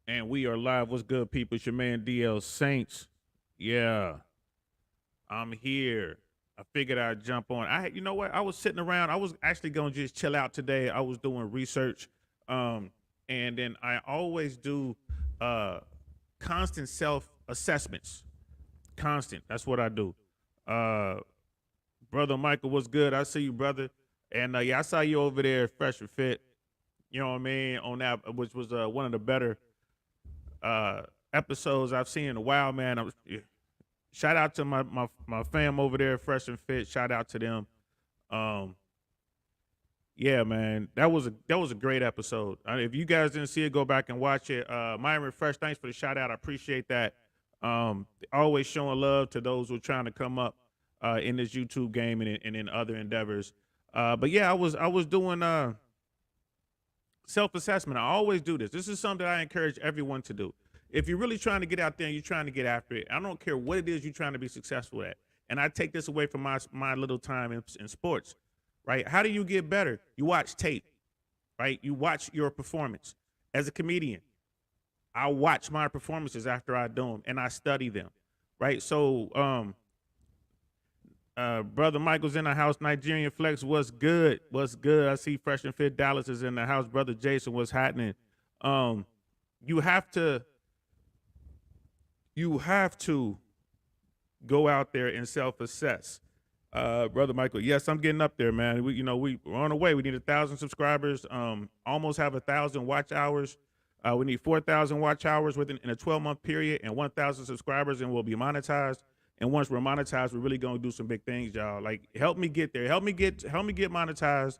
And we are live. What's good, people? It's your man DL Saints. Yeah, I'm here. I figured I'd jump on. You know what? I was sitting around. I was actually gonna just chill out today. I was doing research, um, and then I always do uh, constant self assessments. Constant. That's what I do. Uh, Brother Michael, what's good? I see you, brother. And yeah, I saw you over there, fresh and fit. You know what I mean? On that, which was one of the better uh episodes I've seen in a while, man. Shout out to my fam over there, Fresh and Fit. Shout out to them. Um, yeah, man, that was a great episode. If you guys didn't see it, go back and watch it. Myron Fresh, thanks for the shout out. I appreciate that. Always showing love to those who are trying to come up in this YouTube game and in other endeavors. But yeah, I was doing self assessment. I always do this. This is something that I encourage everyone to do. If you're really trying to get out there and you're trying to get after it, I don't care what it is you're trying to be successful at. And I take this away from my little time in sports, right? How do you get better? You watch tape, right? You watch your performance. As a comedian, I watch my performances after I do them and I study them, right? So, brother Michael's in the house. Nigerian Flex, what's good? What's good? I see Fresh and Fit Dallas is in the house. Brother Jason, what's happening? Um, you have to you have to go out there and self-assess. Brother Michael, yes, I'm getting up there, man. We're on the way. We need 1,000 subscribers. Almost have 1,000 watch hours. We need 4,000 watch hours within in a 12-month period and 1,000 subscribers, and we'll be monetized. And once we're monetized, we're really gonna do some big things, y'all. Like, help me get there. Help me get monetized.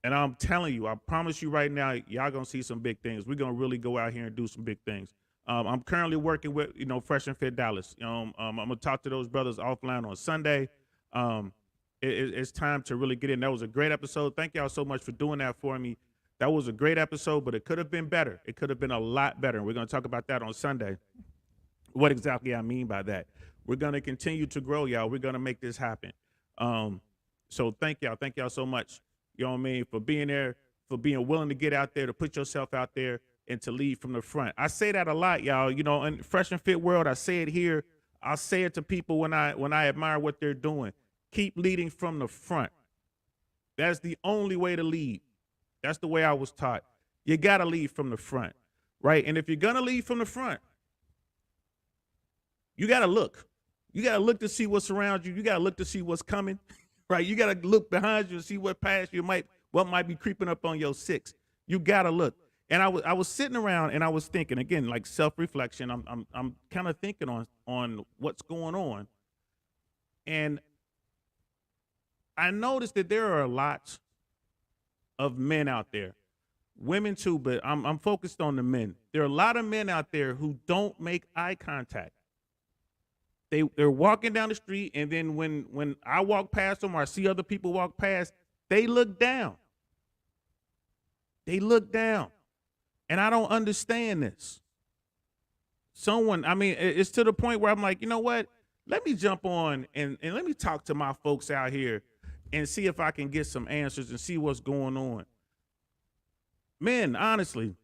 And I'm telling you, I promise you right now, y'all gonna see some big things. We're gonna really go out here and do some big things. I'm currently working with, Fresh and Fit Dallas. I'm gonna talk to those brothers offline on Sunday. Um, it's time to really get in. That was a great episode. Thank y'all so much for doing that for me. That was a great episode, but it could have been better. It could have been a lot better. And we're gonna talk about that on Sunday. What exactly I mean by that? We're gonna continue to grow, y'all. We're gonna make this happen. Um, so thank y'all. Thank y'all so much. You know what I mean? For being there, for being willing to get out there, to put yourself out there and to lead from the front. I say that a lot, y'all. In Fresh and Fit world, I say it here. I say it to people when I admire what they're doing. Keep leading from the front. That's the only way to lead. That's the way I was taught. You gotta lead from the front, right? And if you're gonna lead from the front, you gotta look. You gotta look to see what's around you. You gotta look to see what's coming, right? You gotta look behind you and see what might be creeping up on your six. You gotta look. And I was sitting around and I was thinking again, like self reflection. I'm kind of thinking on what's going on, and I noticed that there are lots of men out there, women too, but I'm focused on the men. There are a lot of men out there who don't make eye contact. They're walking down the street, and then when I walk past them or I see other people walk past, they look down. They look down. And I don't understand this. It's to the point where I'm like, you know what? Let me jump on and let me talk to my folks out here and see if I can get some answers and see what's going on. Men, honestly,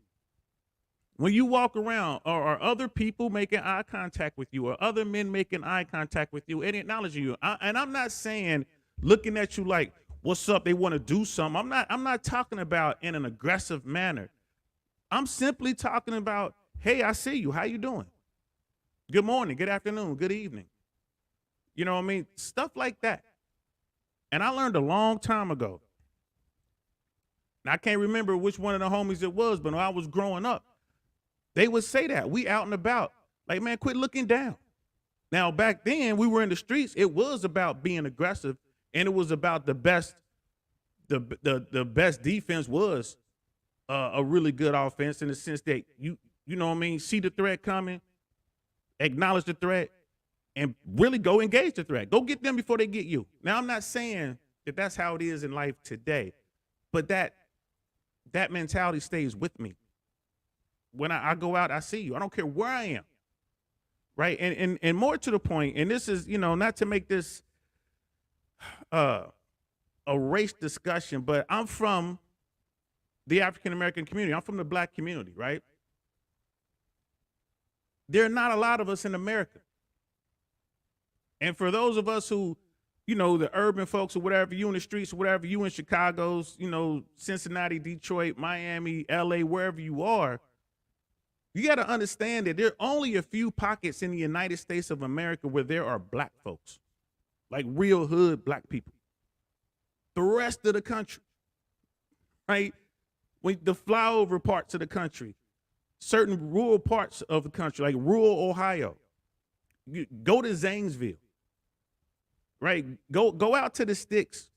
when you walk around, are other people making eye contact with you, or other men making eye contact with you and acknowledging you? And I'm not saying looking at you like, what's up? They want to do something. I'm not talking about in an aggressive manner. I'm simply talking about, hey, I see you. How you doing? Good morning, good afternoon, good evening. You know what I mean? Stuff like that. And I learned a long time ago. And I can't remember which one of the homies it was, but when I was growing up, they would say that. We out and about. Like, man, quit looking down. Now, back then, we were in the streets. It was about being aggressive, and it was about the best defense was a really good offense in the sense that you know what I mean, see the threat coming, acknowledge the threat, and really go engage the threat. Go get them before they get you. Now, I'm not saying that that's how it is in life today, but that mentality stays with me. When I go out, I see you. I don't care where I am, right? And more to the point, and this is, not to make this a race discussion, but I'm from the African American community. I'm from the black community, right? There are not a lot of us in America. And for those of us who, the urban folks or whatever, you in the streets or whatever, you in Chicago's, Cincinnati, Detroit, Miami, LA, wherever you are, you got to understand that there are only a few pockets in the United States of America where there are black folks, like real hood black people. The rest of the country, right? When the flyover parts of the country, certain rural parts of the country, like rural Ohio, you go to Zanesville, right? Go out to the sticks,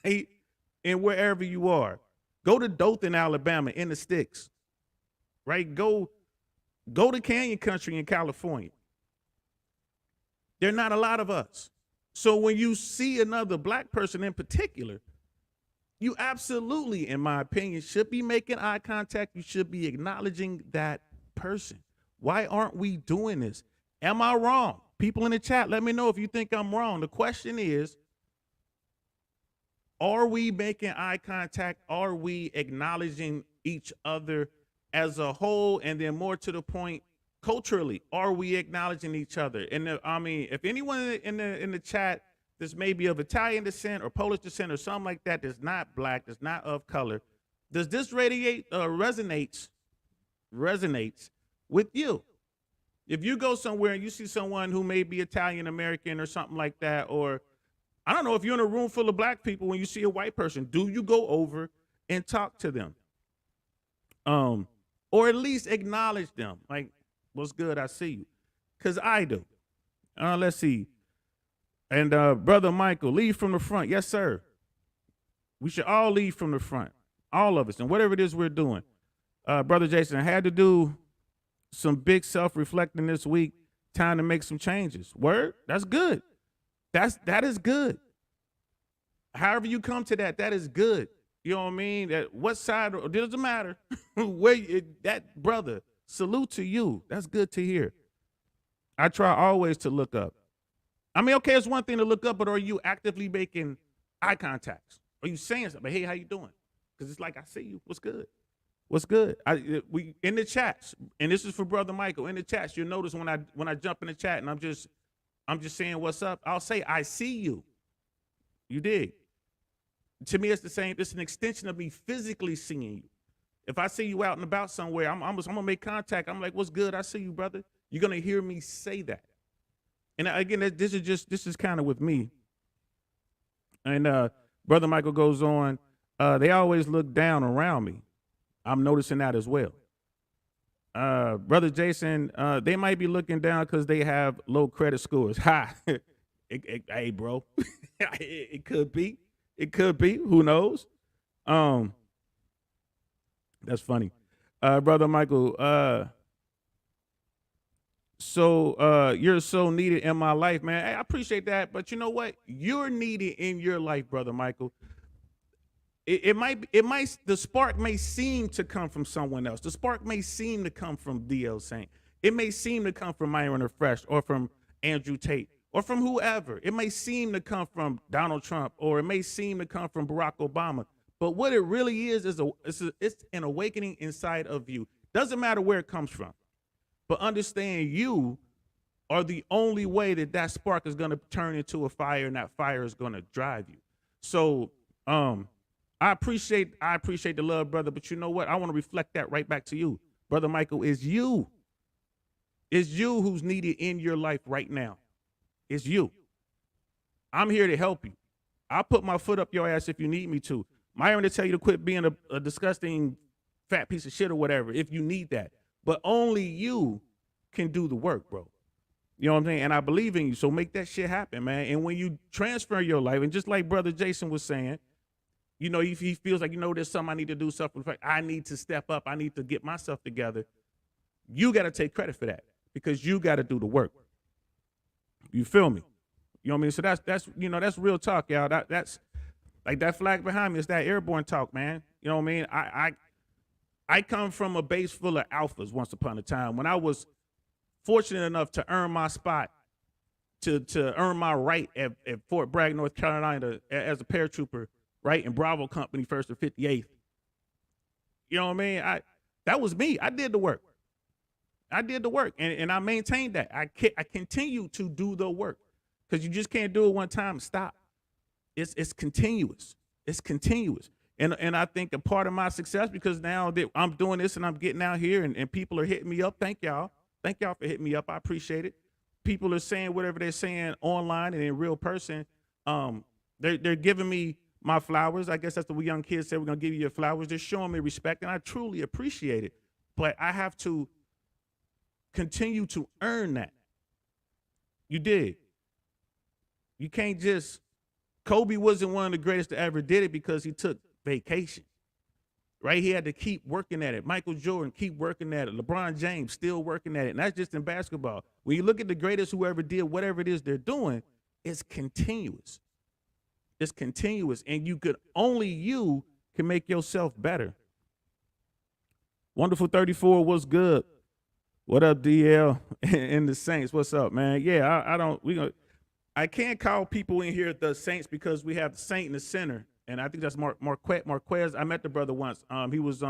right? And wherever you are, go to Dothan, Alabama, in the sticks, right? Go to Canyon Country in California. There are not a lot of us. So when you see another black person in particular, you absolutely, in my opinion, should be making eye contact. You should be acknowledging that person. Why aren't we doing this? Am I wrong? People in the chat, let me know if you think I'm wrong. The question is, are we making eye contact? Are we acknowledging each other as a whole? And then more to the point, culturally, are we acknowledging each other? And if anyone in the chat that's maybe of Italian descent or Polish descent or something like that, that's not black, that's not of color, does this resonates with you? If you go somewhere and you see someone who may be Italian American or something like that, or I don't know, if you're in a room full of black people, when you see a white person, do you go over and talk to them? Or at least acknowledge them, like, what's good, I see you. Because I do. Let's see. And Brother Michael, lead from the front. Yes, sir. We should all lead from the front, all of us, and whatever it is we're doing. Brother Jason, I had to do some big self-reflecting this week, time to make some changes. Word? That's good. That is good. However you come to that is good. You know what I mean? That what side, it doesn't matter. That brother, salute to you. That's good to hear. I try always to look up. I mean, okay, it's one thing to look up, but are you actively making eye contacts? Are you saying something? Hey, how you doing? Because it's like, I see you. What's good? What's good? We in the chats, and this is for Brother Michael. In the chats, you'll notice when I jump in the chat and I'm just saying what's up, I'll say, I see you. You dig? To me, it's the same. It's an extension of me physically seeing you. If I see you out and about somewhere, I'm gonna make contact. I'm like, what's good? I see you, brother. You're gonna hear me say that. And again, this is kind of with me. And Brother Michael goes on, they always look down around me. I'm noticing that as well. Brother Jason, they might be looking down because they have low credit scores. Ha! Hey, bro. It could be. It could be. Who knows? That's funny. Brother Michael, so you're so needed in my life, man. Hey, I appreciate that. But you know what? You're needed in your life, Brother Michael. The spark may seem to come from someone else. The spark may seem to come from D.L. Saint. It may seem to come from Myron Fresh or from Andrew Tate or from whoever. It may seem to come from Donald Trump, or it may seem to come from Barack Obama. But what it really is it's an awakening inside of you. Doesn't matter where it comes from. But understand, you are the only way that spark is going to turn into a fire, and that fire is going to drive you. So, I appreciate the love, brother, but you know what? I want to reflect that right back to you. Brother Michael, it's you. It's you who's needed in your life right now. It's you. I'm here to help you. I'll put my foot up your ass if you need me to. Myron to tell you to quit being a disgusting fat piece of shit or whatever if you need that. But only you can do the work, bro. You know what I'm saying? And I believe in you, so make that shit happen, man. And when you transfer your life, and just like Brother Jason was saying, you know, if he feels like, there's something I need to do, self-reflect, I need to step up, I need to get myself together, you got to take credit for that because you got to do the work. You feel me? You know what I mean? So that's real talk, y'all. That's like that flag behind me. It's that airborne talk, man. You know what I mean? I come from a base full of alphas once upon a time when I was fortunate enough to earn my spot, to earn my right at Fort Bragg, North Carolina as a paratrooper, right, in Bravo Company, 1st or 58th. You know what I mean? That was me. I did the work. I did the work, and I maintained that. I continue to do the work because you just can't do it one time and stop. It's continuous. It's continuous. And I think a part of my success, because now that I'm doing this and I'm getting out here and people are hitting me up. Thank y'all. Thank y'all for hitting me up. I appreciate it. People are saying whatever they're saying online and in real person. They're giving me my flowers. I guess that's what young kids say. We're gonna give you your flowers. They're showing me respect, and I truly appreciate it. But I have to continue to earn that. You dig? You can't just. Kobe wasn't one of the greatest that ever did it because he took vacation, right? He had to keep working at it. Michael Jordan, keep working at it. LeBron James, still working at it. And that's just in basketball. When you look at the greatest who ever did whatever it is they're doing, it's continuous. It's continuous. And you can make yourself better. Wonderful 34, what's good? What up, DL and the Saints? What's up, man? Yeah, I can't call people in here the Saints because we have the Saint in the center, and I think that's Marquez. I met the brother once. He was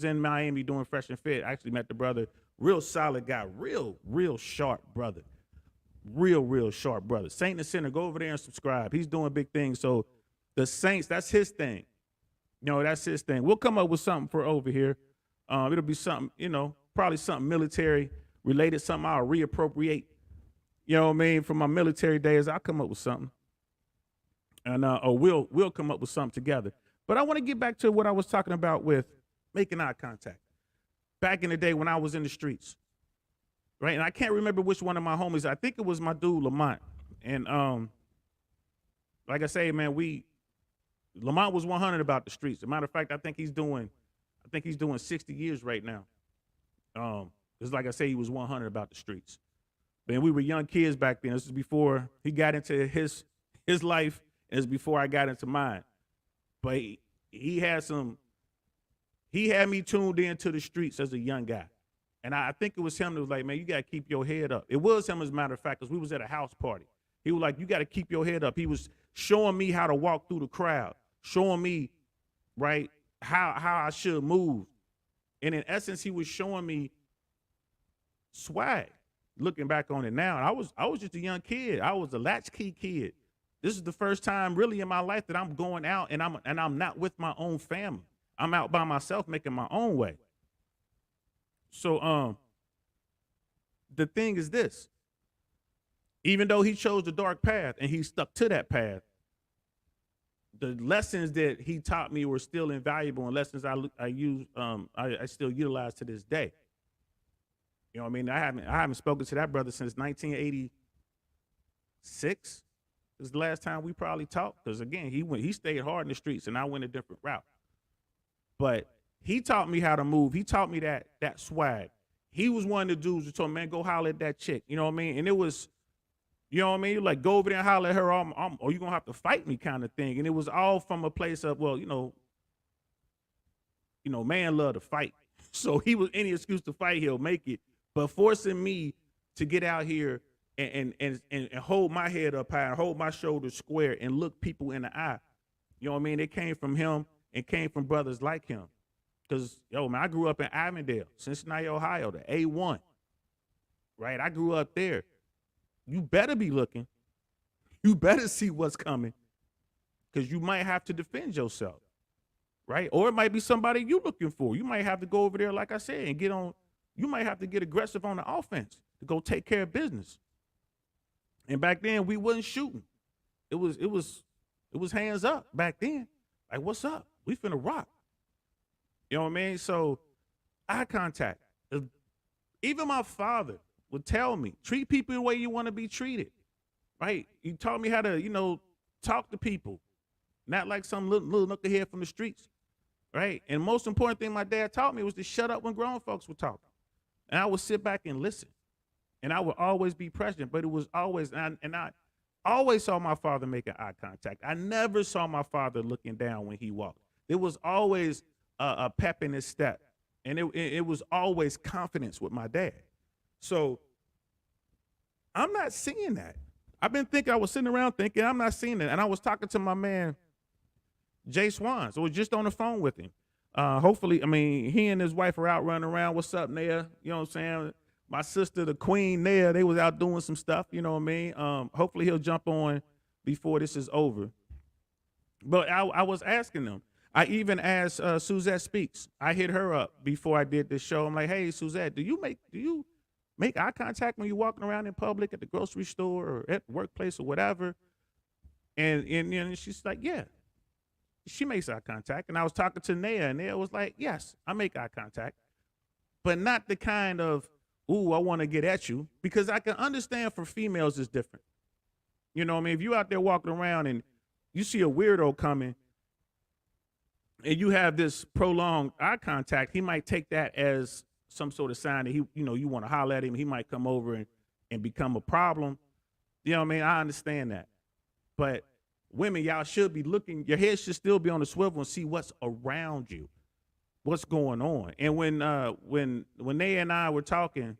in Miami doing Fresh and Fit. I actually met the brother. Real solid guy. Real sharp brother. Real sharp brother. Saint in the center. Go over there and subscribe. He's doing big things. So the Saints, that's his thing. That's his thing. We'll come up with something for over here. It'll be something, probably something military related, something I'll reappropriate. You know what I mean? From my military days, I'll come up with something. And or we'll come up with something together. But I want to get back to what I was talking about with making eye contact. Back in the day when I was in the streets. Right? And I can't remember which one of my homies. I think it was my dude Lamont. And like I say, man, Lamont was 100 about the streets. As a matter of fact, I think he's doing 60 years right now. It's like I say, he was 100 about the streets. And we were young kids back then. This is before he got into his life, and it's before I got into mine. But he had me tuned into the streets as a young guy. And I think it was him that was like, man, you got to keep your head up. It was him, as a matter of fact, because we was at a house party. He was like, you got to keep your head up. He was showing me how to walk through the crowd, showing me, right, how I should move. And in essence, he was showing me swag. Looking back on it now, and I was just a young kid. I was a latchkey kid. This is the first time really in my life that I'm going out and I'm not with my own family. I'm out by myself making my own way. So the thing is this. Even though he chose the dark path and he stuck to that path, the lessons that he taught me were still invaluable, and lessons I still utilize to this day. You know what I mean? I haven't spoken to that brother since 1986. This is the last time we probably talked. Because again, he stayed hard in the streets, and I went a different route. But he taught me how to move. He taught me that swag. He was one of the dudes who told me, man, go holler at that chick. You know what I mean? And it was, you know what I mean? Like, go over there and holler at her, or you're going to have to fight me kind of thing. And it was all from a place of, well, man love to fight. So he was any excuse to fight, he'll make it. But forcing me to get out here and hold my head up high and hold my shoulders square and look people in the eye. You know what I mean? It came from him and came from brothers like him. Because, man, I grew up in Avondale, Cincinnati, Ohio, the A1. Right? I grew up there. You better be looking. You better see what's coming. Because you might have to defend yourself. Right? Or it might be somebody you looking for. You might have to go over there, like I said, and get on. You might have to get aggressive on the offense to go take care of business. And back then we wasn't shooting. It was hands up back then. Like, what's up? We finna rock. You know what I mean? So eye contact. Even my father would tell me, treat people the way you want to be treated. Right? He taught me how to, talk to people. Not like some little knucklehead from the streets. Right? And most important thing my dad taught me was to shut up when grown folks were talking. And I would sit back and listen. And I would always be present, but it was always, and I always saw my father making eye contact. I never saw my father looking down when he walked. There was always a pep in his step. And it was always confidence with my dad. So I'm not seeing that. I've been thinking, I was sitting around thinking, I'm not seeing it. And I was talking to my man, Jay Swan. So I was just on the phone with him. Hopefully, I mean, he and his wife are out running around. What's up, Naya? You know what I'm saying? My sister, the queen, Naya, they was out doing some stuff. You know what I mean? Hopefully he'll jump on before this is over. But I was asking them. I even asked Suzette Speaks. I hit her up before I did this show. I'm like, hey, Suzette, do you make eye contact when you're walking around in public at the grocery store or at the workplace or whatever? And she's like, yeah. She makes eye contact. And I was talking to Naya, and Naya was like, yes, I make eye contact, but not the kind of, ooh, I want to get at you, because I can understand for females it's different. You know what I mean? If you out there walking around and you see a weirdo coming and you have this prolonged eye contact, he might take that as some sort of sign that you want to holler at him. He might come over and become a problem. You know what I mean? I understand that. But women, y'all should be looking, your head should still be on the swivel and see what's around you, what's going on. And when Naya and I were talking,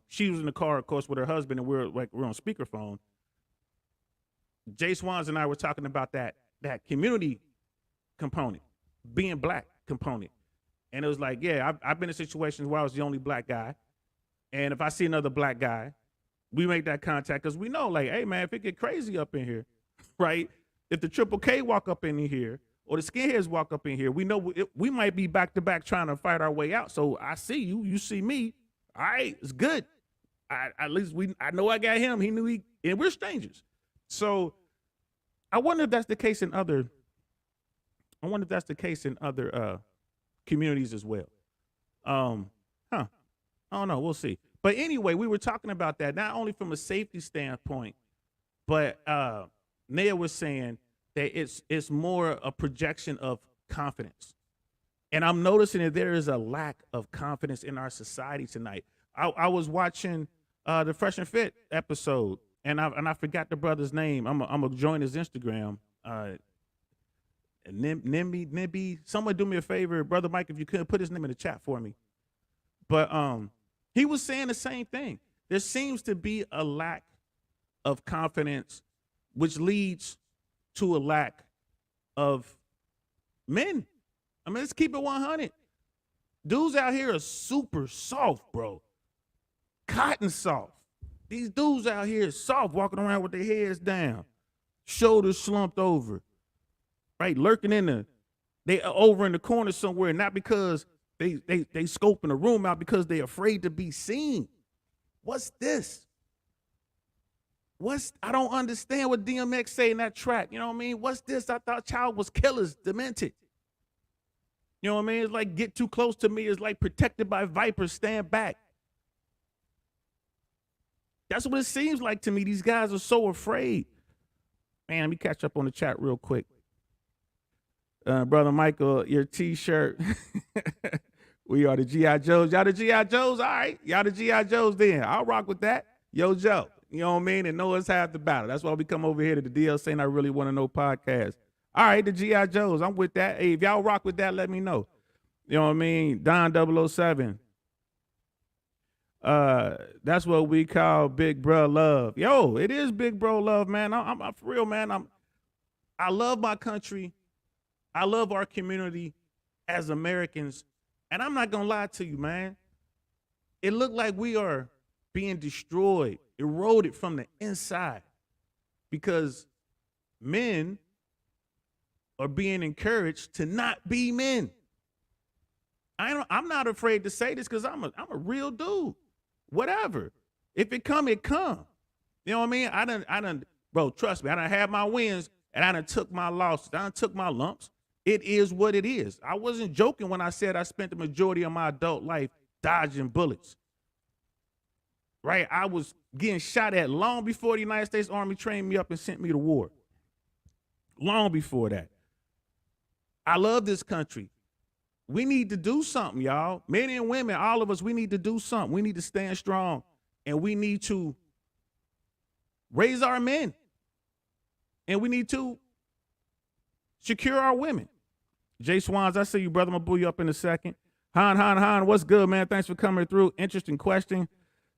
she was in the car, of course, with her husband, and we're on speakerphone. Jay Swans and I were talking about that community component, being black component. And it was like, yeah, I've been in situations where I was the only black guy. And if I see another black guy, we make that contact because we know, like, hey, man, if it get crazy up in here, right? If the Triple K walk up in here or the skinheads walk up in here, we know we might be back to back trying to fight our way out. So I see you, you see me. All right, it's good. At least I know I got him. He knew and we're strangers. So I wonder if that's the case in other communities as well. I don't know. We'll see. But anyway, we were talking about that, not only from a safety standpoint, but Naya was saying that it's more a projection of confidence. And I'm noticing that there is a lack of confidence in our society tonight. I was watching the Fresh and Fit episode, and I forgot the brother's name. I'm gonna join his Instagram. Nimby. Someone do me a favor, Brother Mike, if you could put his name in the chat for me. But he was saying the same thing. There seems to be a lack of confidence, which leads to a lack of men. I mean, let's keep it 100. Dudes out here are super soft, bro. Cotton soft. These dudes out here are soft, walking around with their heads down, shoulders slumped over, right? Lurking they are over in the corner somewhere, not because they scoping the room out, because they're afraid to be seen. What's this? I don't understand what DMX say in that track. You know what I mean? What's this? I thought child was killers, demented. You know what I mean? It's like get too close to me. It's like protected by vipers, stand back. That's what it seems like to me. These guys are so afraid. Man, let me catch up on the chat real quick. Brother Michael, your T-shirt. We are the G.I. Joes. Y'all the G.I. Joes? All right. Y'all the G.I. Joes then. I'll rock with that. Yo, Joe. You know what I mean? And know us half the battle. That's why we come over here to the DL saying I really want to know podcast. All right, the G.I. Joes. I'm with that. Hey, if y'all rock with that, let me know. You know what I mean? Don 007. That's what we call big bro love. Yo, it is big bro love, man. I'm for real, man. I love my country. I love our community as Americans. And I'm not gonna lie to you, man. It looked like we are being destroyed, eroded from the inside, because men are being encouraged to not be men. I'm not afraid to say this because I'm a real dude. Whatever. If it come, it come. You know what I mean? I done, bro, trust me, I done had my wins and I done took my losses. I done took my lumps. It is what it is. I wasn't joking when I said I spent the majority of my adult life dodging bullets. Right? I was getting shot at long before the United States Army trained me up and sent me to war. Long before that. I love this country. We need to do something, y'all. Men and women, all of us, we need to do something. We need to stand strong, and we need to raise our men, and we need to secure our women. Jay Swans, I see you, brother. I'm going to boo you up in a second. Han, what's good, man? Thanks for coming through. Interesting question.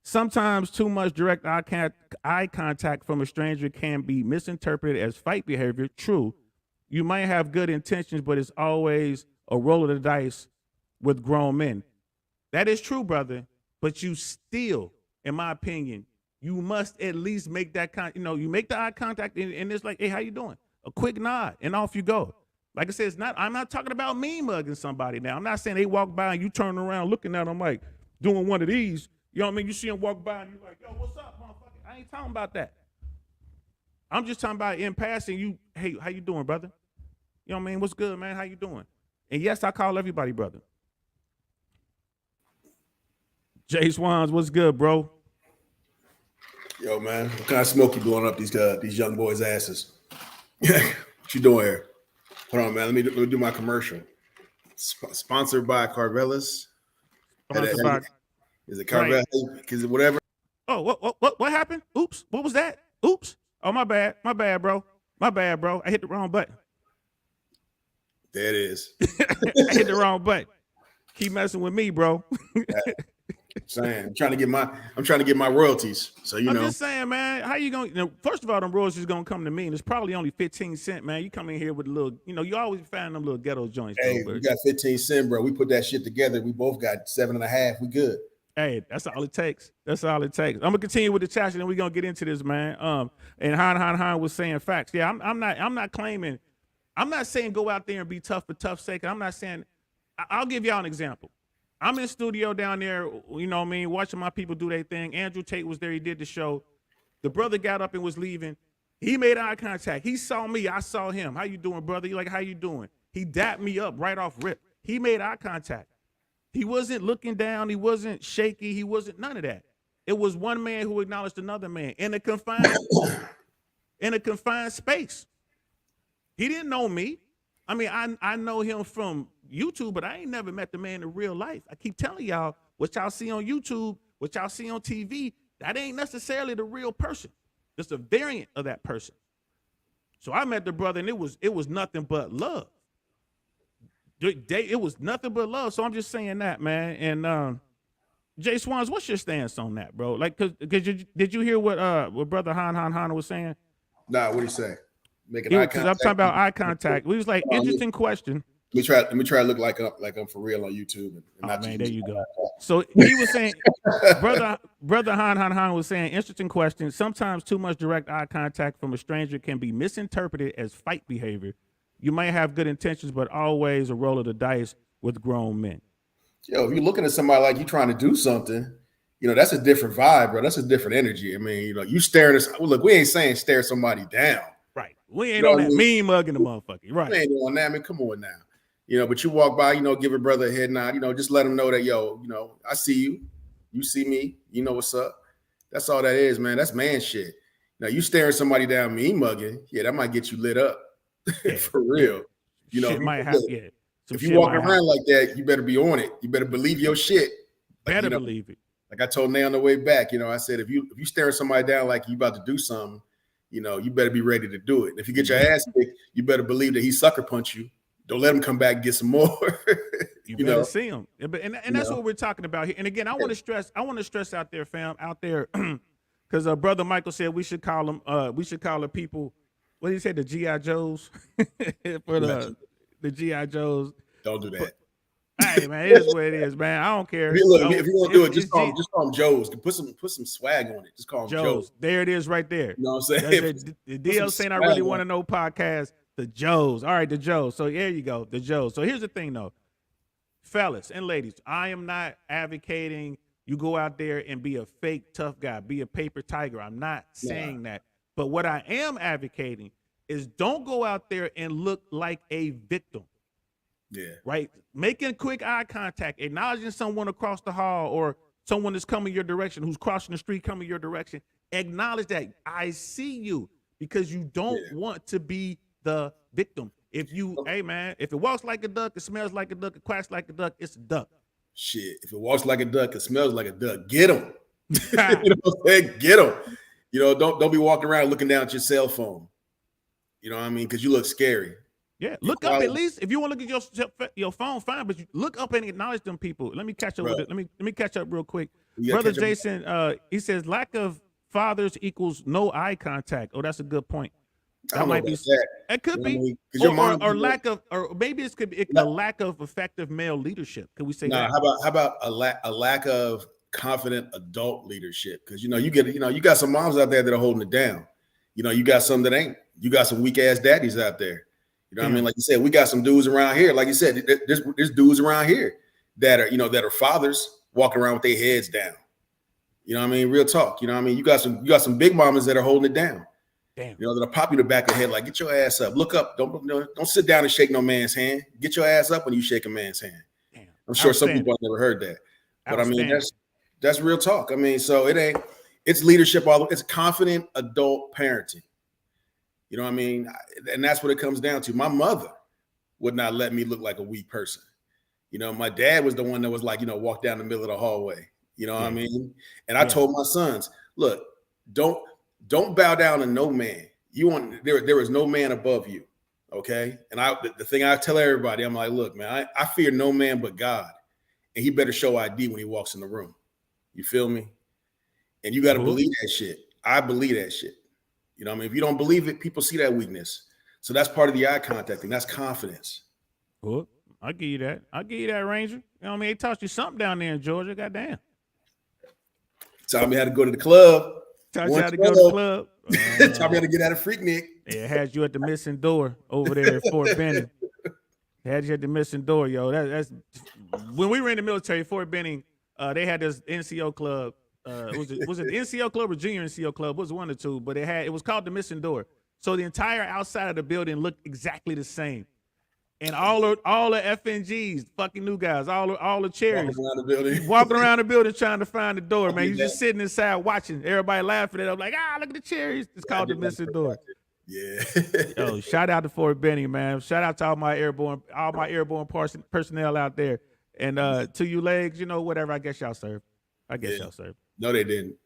Sometimes too much direct eye contact from a stranger can be misinterpreted as fight behavior. True. You might have good intentions, but it's always a roll of the dice with grown men. That is true, brother. But you still, in my opinion, you must at least make that you make the eye contact and it's like, hey, how you doing? A quick nod and off you go. Like I said, I'm not talking about me mugging somebody now. I'm not saying they walk by and you turn around looking at them like doing one of these. You know what I mean? You see them walk by and you're like, yo, what's up, motherfucker? I ain't talking about that. I'm just talking about in passing, hey, how you doing, brother? You know what I mean? What's good, man? How you doing? And yes, I call everybody brother. Jay Swans, what's good, bro? Yo, man, what kind of smoke you blowing up these young boys' asses? What you doing here? Hold on, man. Let me do my commercial. Sponsored by Carvelis. Sponsored by. Is it Carvelis? Is it whatever? Oh, what happened? Oops. What was that? Oops. Oh, my bad. My bad, bro. My bad, bro. I hit the wrong button. There it is. I hit the wrong button. Keep messing with me, bro. I'm trying to get my royalties. So I'm just saying, man, how you gonna first of all, them royalties gonna come to me, and it's probably only 15 cents, man. You come in here with a little, you always find them little ghetto joints. Hey, we got 15 cents, bro. We put that shit together. We both got 7.5. We good. Hey, that's all it takes. That's all it takes. I'm gonna continue with the chat, and then we're gonna get into this, man. And Han was saying facts. Yeah, I'm not claiming. I'm not saying go out there and be tough for tough sake. I'm not saying. I'll give y'all an example. I'm in the studio down there, you know what I mean, watching my people do their thing. Andrew Tate was there. He did the show. The brother got up and was leaving. He made eye contact. He saw me. I saw him. How you doing, brother? You like, how you doing? He dapped me up right off rip. He made eye contact. He wasn't looking down. He wasn't shaky. He wasn't none of that. It was one man who acknowledged another man in a confined space. He didn't know me. I mean, I know him from YouTube, but I ain't never met the man in real life. I keep telling y'all, what y'all see on YouTube, what y'all see on TV, that ain't necessarily the real person. It's a variant of that person. So I met the brother, and it was nothing but love. It was nothing but love. So I'm just saying that, man. And Jay Swans, what's your stance on that, bro? Like, did you hear what brother Han was saying? Nah, what did he say? Making eye contact. Because I'm talking about eye contact. We was like, interesting question. Let me try to look like I'm for real on YouTube. And not man, there you go. So he was saying, brother Han was saying, interesting question. Sometimes too much direct eye contact from a stranger can be misinterpreted as fight behavior. You might have good intentions, but always a roll of the dice with grown men. Yo, if you're looking at somebody like you trying to do something, that's a different vibe, bro. That's a different energy. I mean, you staring at. Well, look, we ain't saying stare somebody down. Right. We ain't on that mean mugging the motherfucker. Right. We ain't on that. I mean, come on now. But you walk by, give a brother a head nod, just let him know that, I see you. You see me. You know what's up. That's all that is, man. That's man shit. Now, you staring somebody down, mean mugging, yeah, that might get you lit up. Yeah. For real. Shit might happen. Yeah. If you walk around like that, you better be on it. You better believe your shit. Believe it. Like I told Nay on the way back, I said, if you staring somebody down like you about to do something, you better be ready to do it. If you get your ass kicked, you better believe that he sucker punch you. Don't let him come back and get some more. you better see him. And that's what we're talking about here. And again, I want to stress out there, fam, out there, because brother Michael said we should call the people, what did he say, the G.I. Joes? For the G.I. Joes. Don't do that. Hey man, it is what it is, man. I don't care. If you want to do it, just call them Joes. Put some swag on it. Just call them Joes. There it is, right there. You know what I'm saying? The DL saying I really want to know podcast. The Joes. All right, the Joes. So there you go, the Joes. So here's the thing, though, fellas and ladies. I am not advocating you go out there and be a fake tough guy, be a paper tiger. I'm not saying that. But what I am advocating is don't go out there and look like a victim. Yeah. Right. Making quick eye contact, acknowledging someone across the hall or someone that's coming your direction, who's crossing the street coming your direction. Acknowledge that I see you, because you don't want to be the victim. Hey man, if it walks like a duck, it smells like a duck, it quacks like a duck, it's a duck. Shit. If it walks like a duck, it smells like a duck. Get him. You know what I'm saying? Get him. Don't be walking around looking down at your cell phone. You know what I mean? Because you look scary. Yeah, look up at least. If you want to look at your phone, fine, but you look up and acknowledge them people. Let me catch up with it. Let me catch up real quick. Brother Jason, he says lack of fathers equals no eye contact. Oh, that's a good point. I That don't know might about be. that. It could You know what I be, mean? Because your mom, or lack of, or maybe it could be a lack of effective male leadership. Could we say nah, that? how about a lack of confident adult leadership? Because you got some moms out there that are holding it down. You got some that ain't. You got some weak ass daddies out there. You know what I mean? Like you said, we got some dudes around here. Like you said, there's dudes around here that are fathers walking around with their heads down. You know what I mean? Real talk. You know what I mean? You got some big mamas that are holding it down. Damn. That'll pop you in the back of the head, like, get your ass up, look up, don't sit down and shake no man's hand. Get your ass up when you shake a man's hand. Damn. I'm sure some people have never heard that, but I mean that's real talk. I mean, so it's leadership, it's confident adult parenting. You know what I mean? And that's what it comes down to. My mother would not let me look like a weak person. My dad was the one that was like, walk down the middle of the hallway. You know what I mean? And I told my sons, look, don't bow down to no man. There is no man above you. Okay. And the thing I tell everybody, I'm like, look, man, I fear no man but God. And he better show ID when he walks in the room. You feel me? And you got to believe that shit. I believe that shit. You know what I mean? If you don't believe it, people see that weakness. So that's part of the eye contact thing. That's confidence. Well, I'll give you that. Ranger. You know what I mean? They taught you something down there in Georgia. Goddamn. Taught me how to go to the club. Taught you how to go to the club. Taught me how to get out of Freaknik. Yeah, had you at the missing door over there at Fort Benning. Had you at the missing door, yo. That's when we were in the military. Fort Benning, they had this NCO club. Was it the NCO club or junior NCO club? It was one or two, but it was called the missing door. So the entire outside of the building looked exactly the same. And all the FNGs, fucking new guys, all the cherries, walking around the building trying to find the door, man. You just sitting inside watching, everybody laughing at them like, look at the cherries. It's called the missing door. Yeah. Yo, shout out to Fort Benning, man. Shout out to all my airborne personnel out there. And to you legs, whatever. I guess y'all serve. Y'all serve. No, they didn't.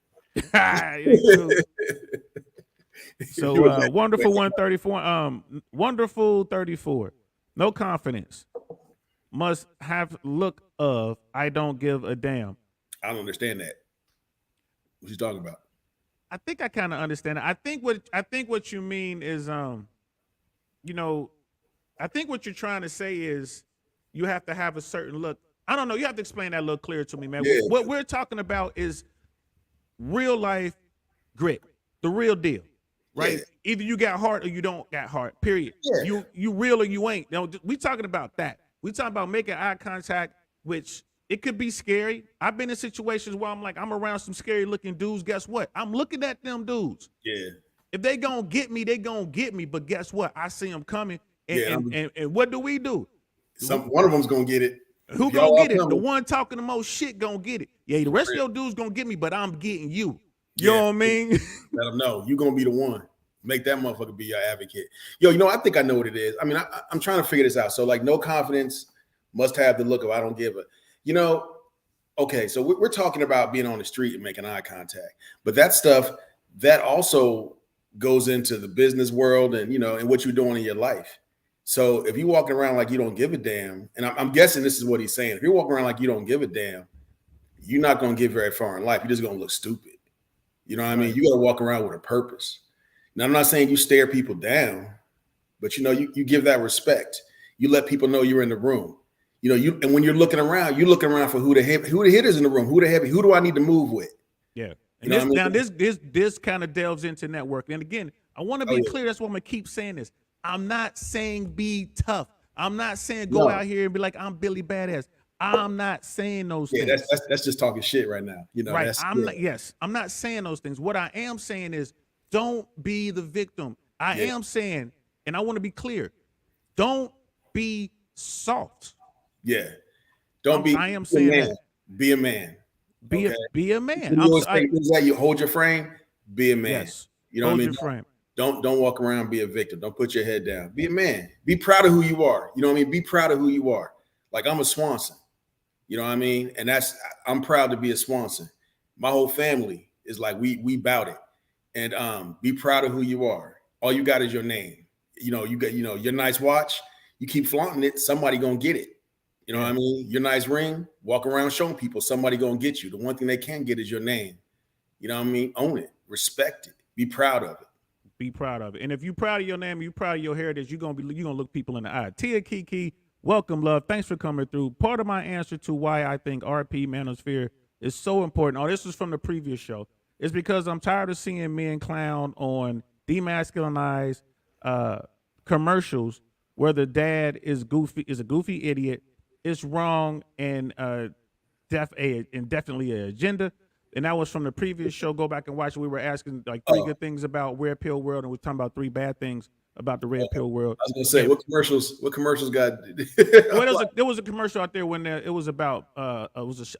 So wonderful 134. Wonderful 34. No confidence. Must have look of I don't give a damn. I don't understand that. What you talking about? I think I kind of understand it. I think what you mean is I think what you're trying to say is you have to have a certain look. I don't know. You have to explain that a little clearer to me, man. Yeah. What we're talking about is real life grit, the real deal. Right? Yeah. Either you got heart or you don't got heart, period. Yeah. You real or you ain't. We talking about that. We talking about making eye contact, which it could be scary. I've been in situations where I'm around some scary looking dudes. Guess what? I'm looking at them dudes. Yeah. If they gonna get me, they gonna get me. But guess what? I see them coming. And what do? One of them's gonna get it. Who gonna get it? The one talking the most shit gonna get it. Yeah, the rest of your dudes gonna get me, but I'm getting you. You know what I mean? Let them know you gonna be the one. Make that motherfucker be your advocate. Yo, I think I know what it is. I mean, I'm trying to figure this out. So like, no confidence, must have the look of I don't give a. Okay, so we're talking about being on the street and making eye contact, but that stuff that also goes into the business world and and what you're doing in your life. So if you're walking around like you don't give a damn, and I'm guessing this is what he's saying. If you're walking around like you don't give a damn, you're not going to get very far in life. You're just going to look stupid. You know what I mean? You got to walk around with a purpose. Now, I'm not saying you stare people down, but you give that respect. You let people know you're in the room. And when you're looking around for who the hitters in the room, who do I need to move with? Yeah. And this kind of delves into networking. And again, I want to be clear. That's why I'm gonna keep saying this. I'm not saying be tough. I'm not saying go out here and be like I'm Billy Badass. I'm not saying those things. Yeah, that's just talking shit right now. Right. I'm not saying those things. What I am saying is don't be the victim. I am saying, and I want to be clear, don't be soft. Yeah. I am saying that. Be a man. Be a man. You hold your frame, be a man. Yes. You know what I mean? Frame. Don't walk around, be a victim. Don't put your head down. Be a man. Be proud of who you are. You know what I mean? Be proud of who you are. Like I'm a Swanson. You know what I mean? And I'm proud to be a Swanson. My whole family is like we bout it. And be proud of who you are. All you got is your name. You got your nice watch. You keep flaunting it, somebody gonna get it. You know what I mean? Your nice ring, walk around showing people, somebody gonna get you. The one thing they can get is your name. You know what I mean? Own it, respect it, be proud of it. Be proud of it. And if you're proud of your name, you're proud of your heritage, you're gonna look people in the eye. Tia Kiki, welcome, love. Thanks for coming through. Part of my answer to why I think RP Manosphere is so important. Oh, this was from the previous show. It's because I'm tired of seeing men clown on demasculinized commercials where the dad is a goofy idiot. It's wrong and definitely an agenda. And that was from the previous show. Go back and watch it. We were asking like three good things about Red Pill World, and we're talking about 3 bad things about the Red Pill World. I was gonna say, what commercials got? Well, there was a commercial out there when it was about I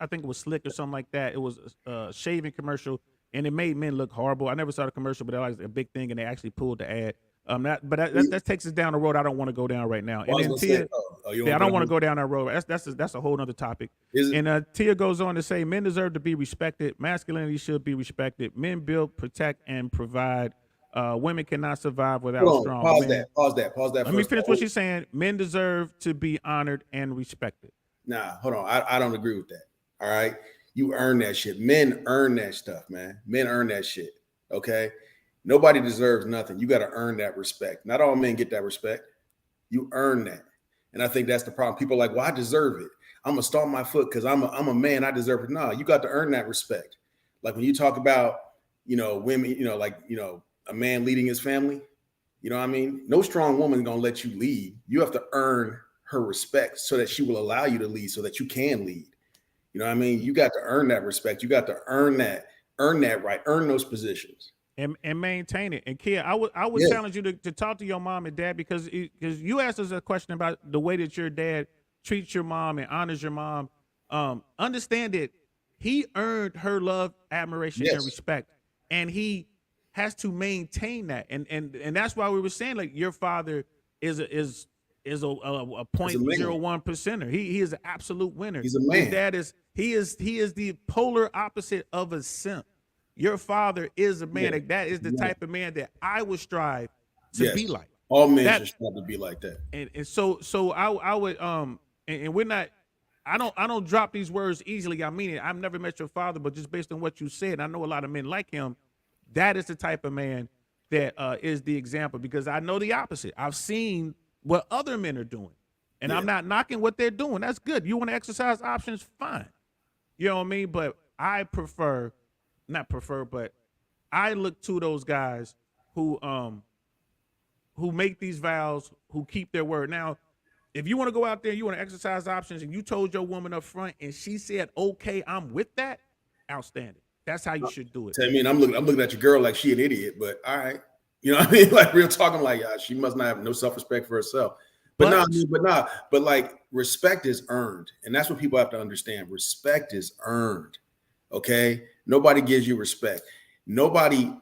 think it was Slick or something like that. It was a shaving commercial, and it made men look horrible. I never saw the commercial, but it was a big thing, and they actually pulled the ad. That takes us down the road I don't want to go down right now. And then Tia, I don't want to go down that road. That's a whole other topic. And Tia goes on to say, men deserve to be respected. Masculinity should be respected. Men build, protect, and provide. Women cannot survive without strong men. Pause that. Let me finish what she's saying. Men deserve to be honored and respected. Nah, hold on. I don't agree with that. All right. You earn that shit. Men earn that stuff, man. Men earn that shit. Okay. Nobody deserves nothing. You got to earn that respect. Not all men get that respect. You earn that. And I think that's the problem. People are like, well, I deserve it. I'm going to stomp my foot because I'm a man. I deserve it. No, you got to earn that respect. Like when you talk about, women, a man leading his family, you know what I mean? No strong woman is going to let you lead. You have to earn her respect so that she will allow you to lead so that you can lead. You know what I mean? You got to earn that respect. You got to earn that right, earn those positions. And maintain it. And Kia, I would challenge you to talk to your mom and dad because you asked us a question about the way that your dad treats your mom and honors your mom. Understand that he earned her love, admiration, and respect, and he has to maintain that. And that's why we were saying like your father is a 0.01%er. He is an absolute winner. He's a man. Your dad is he is the polar opposite of a simp. Your father is a man. Like, that is the type of man that I would strive to be like. All men should strive to be like that. And so I would and we're not. I don't drop these words easily. I mean it. I've never met your father, but just based on what you said, I know a lot of men like him. That is the type of man that is the example because I know the opposite. I've seen what other men are doing, and I'm not knocking what they're doing. That's good. You want to exercise options, fine. You know what I mean? But I but I look to those guys who make these vows, who keep their word. Now, if you want to go out there, you want to exercise options, and you told your woman up front, and she said, "Okay, I'm with that," outstanding. That's how you should do it. I mean, I'm looking at your girl like she an idiot, but all right, you know what I mean? Like real talking, like she must not have no self-respect for herself. But like respect is earned, and that's what people have to understand. Respect is earned. Okay, nobody gives you respect. Nobody,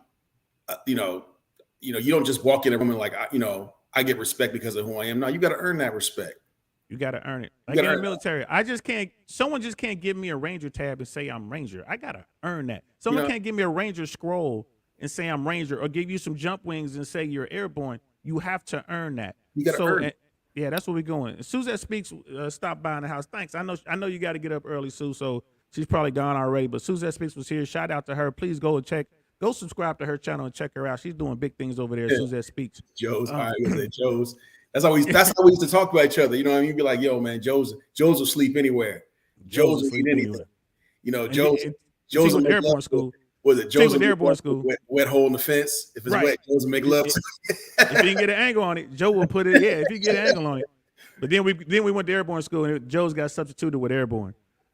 you don't just walk in a room and like, I get respect because of who I am. No, you got to earn that respect. You got to earn it. Like in the military, someone just can't give me a Ranger tab and say I'm Ranger. I got to earn that. Someone can't give me a Ranger scroll and say I'm Ranger or give you some jump wings and say you're airborne. You have to earn that. You got to earn it. Yeah, that's where we're going. Suzette Speaks, stop by in the house. Thanks. I know you got to get up early, Sue, so she's probably gone already, but Suzette Speaks was here. Shout out to her. Please go subscribe to her channel and check her out. She's doing big things over there. Suzette Speaks. Joe's. All right, Joe's. That's how we used to talk to each other. You know what I mean? You'd be like, yo, man, Joe's will sleep anywhere. Joe's will eat anything. Joe's will airborne school. Was it Joe's airborne school? Wet hole in the fence. If it's wet, Joe's will make love. If he can get an angle on it, Joe will put it. Yeah, if he get an angle on it. But then we went to airborne school and Joe's got substituted with airborne.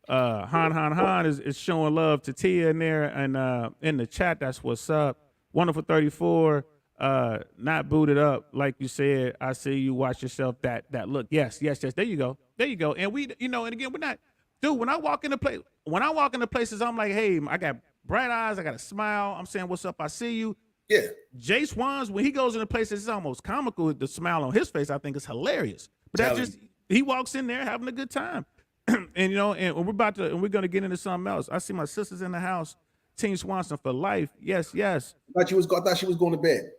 Han is showing love to Tia in there and in the chat. That's what's up. Wonderful 34. Not booted up like you said. I see you. Watch yourself. That look. Yes. There you go. And we, and again, we're not, dude. When I walk into places, I'm like, hey, I got bright eyes. I got a smile. I'm saying, what's up? I see you. Yeah. Jay Swans, when he goes into places, it's almost comical. The smile on his face, I think, is hilarious. But he walks in there having a good time. And we're gonna get into something else. I see my sisters in the house. Team Swanson for life. Yes. I thought she was going to bed.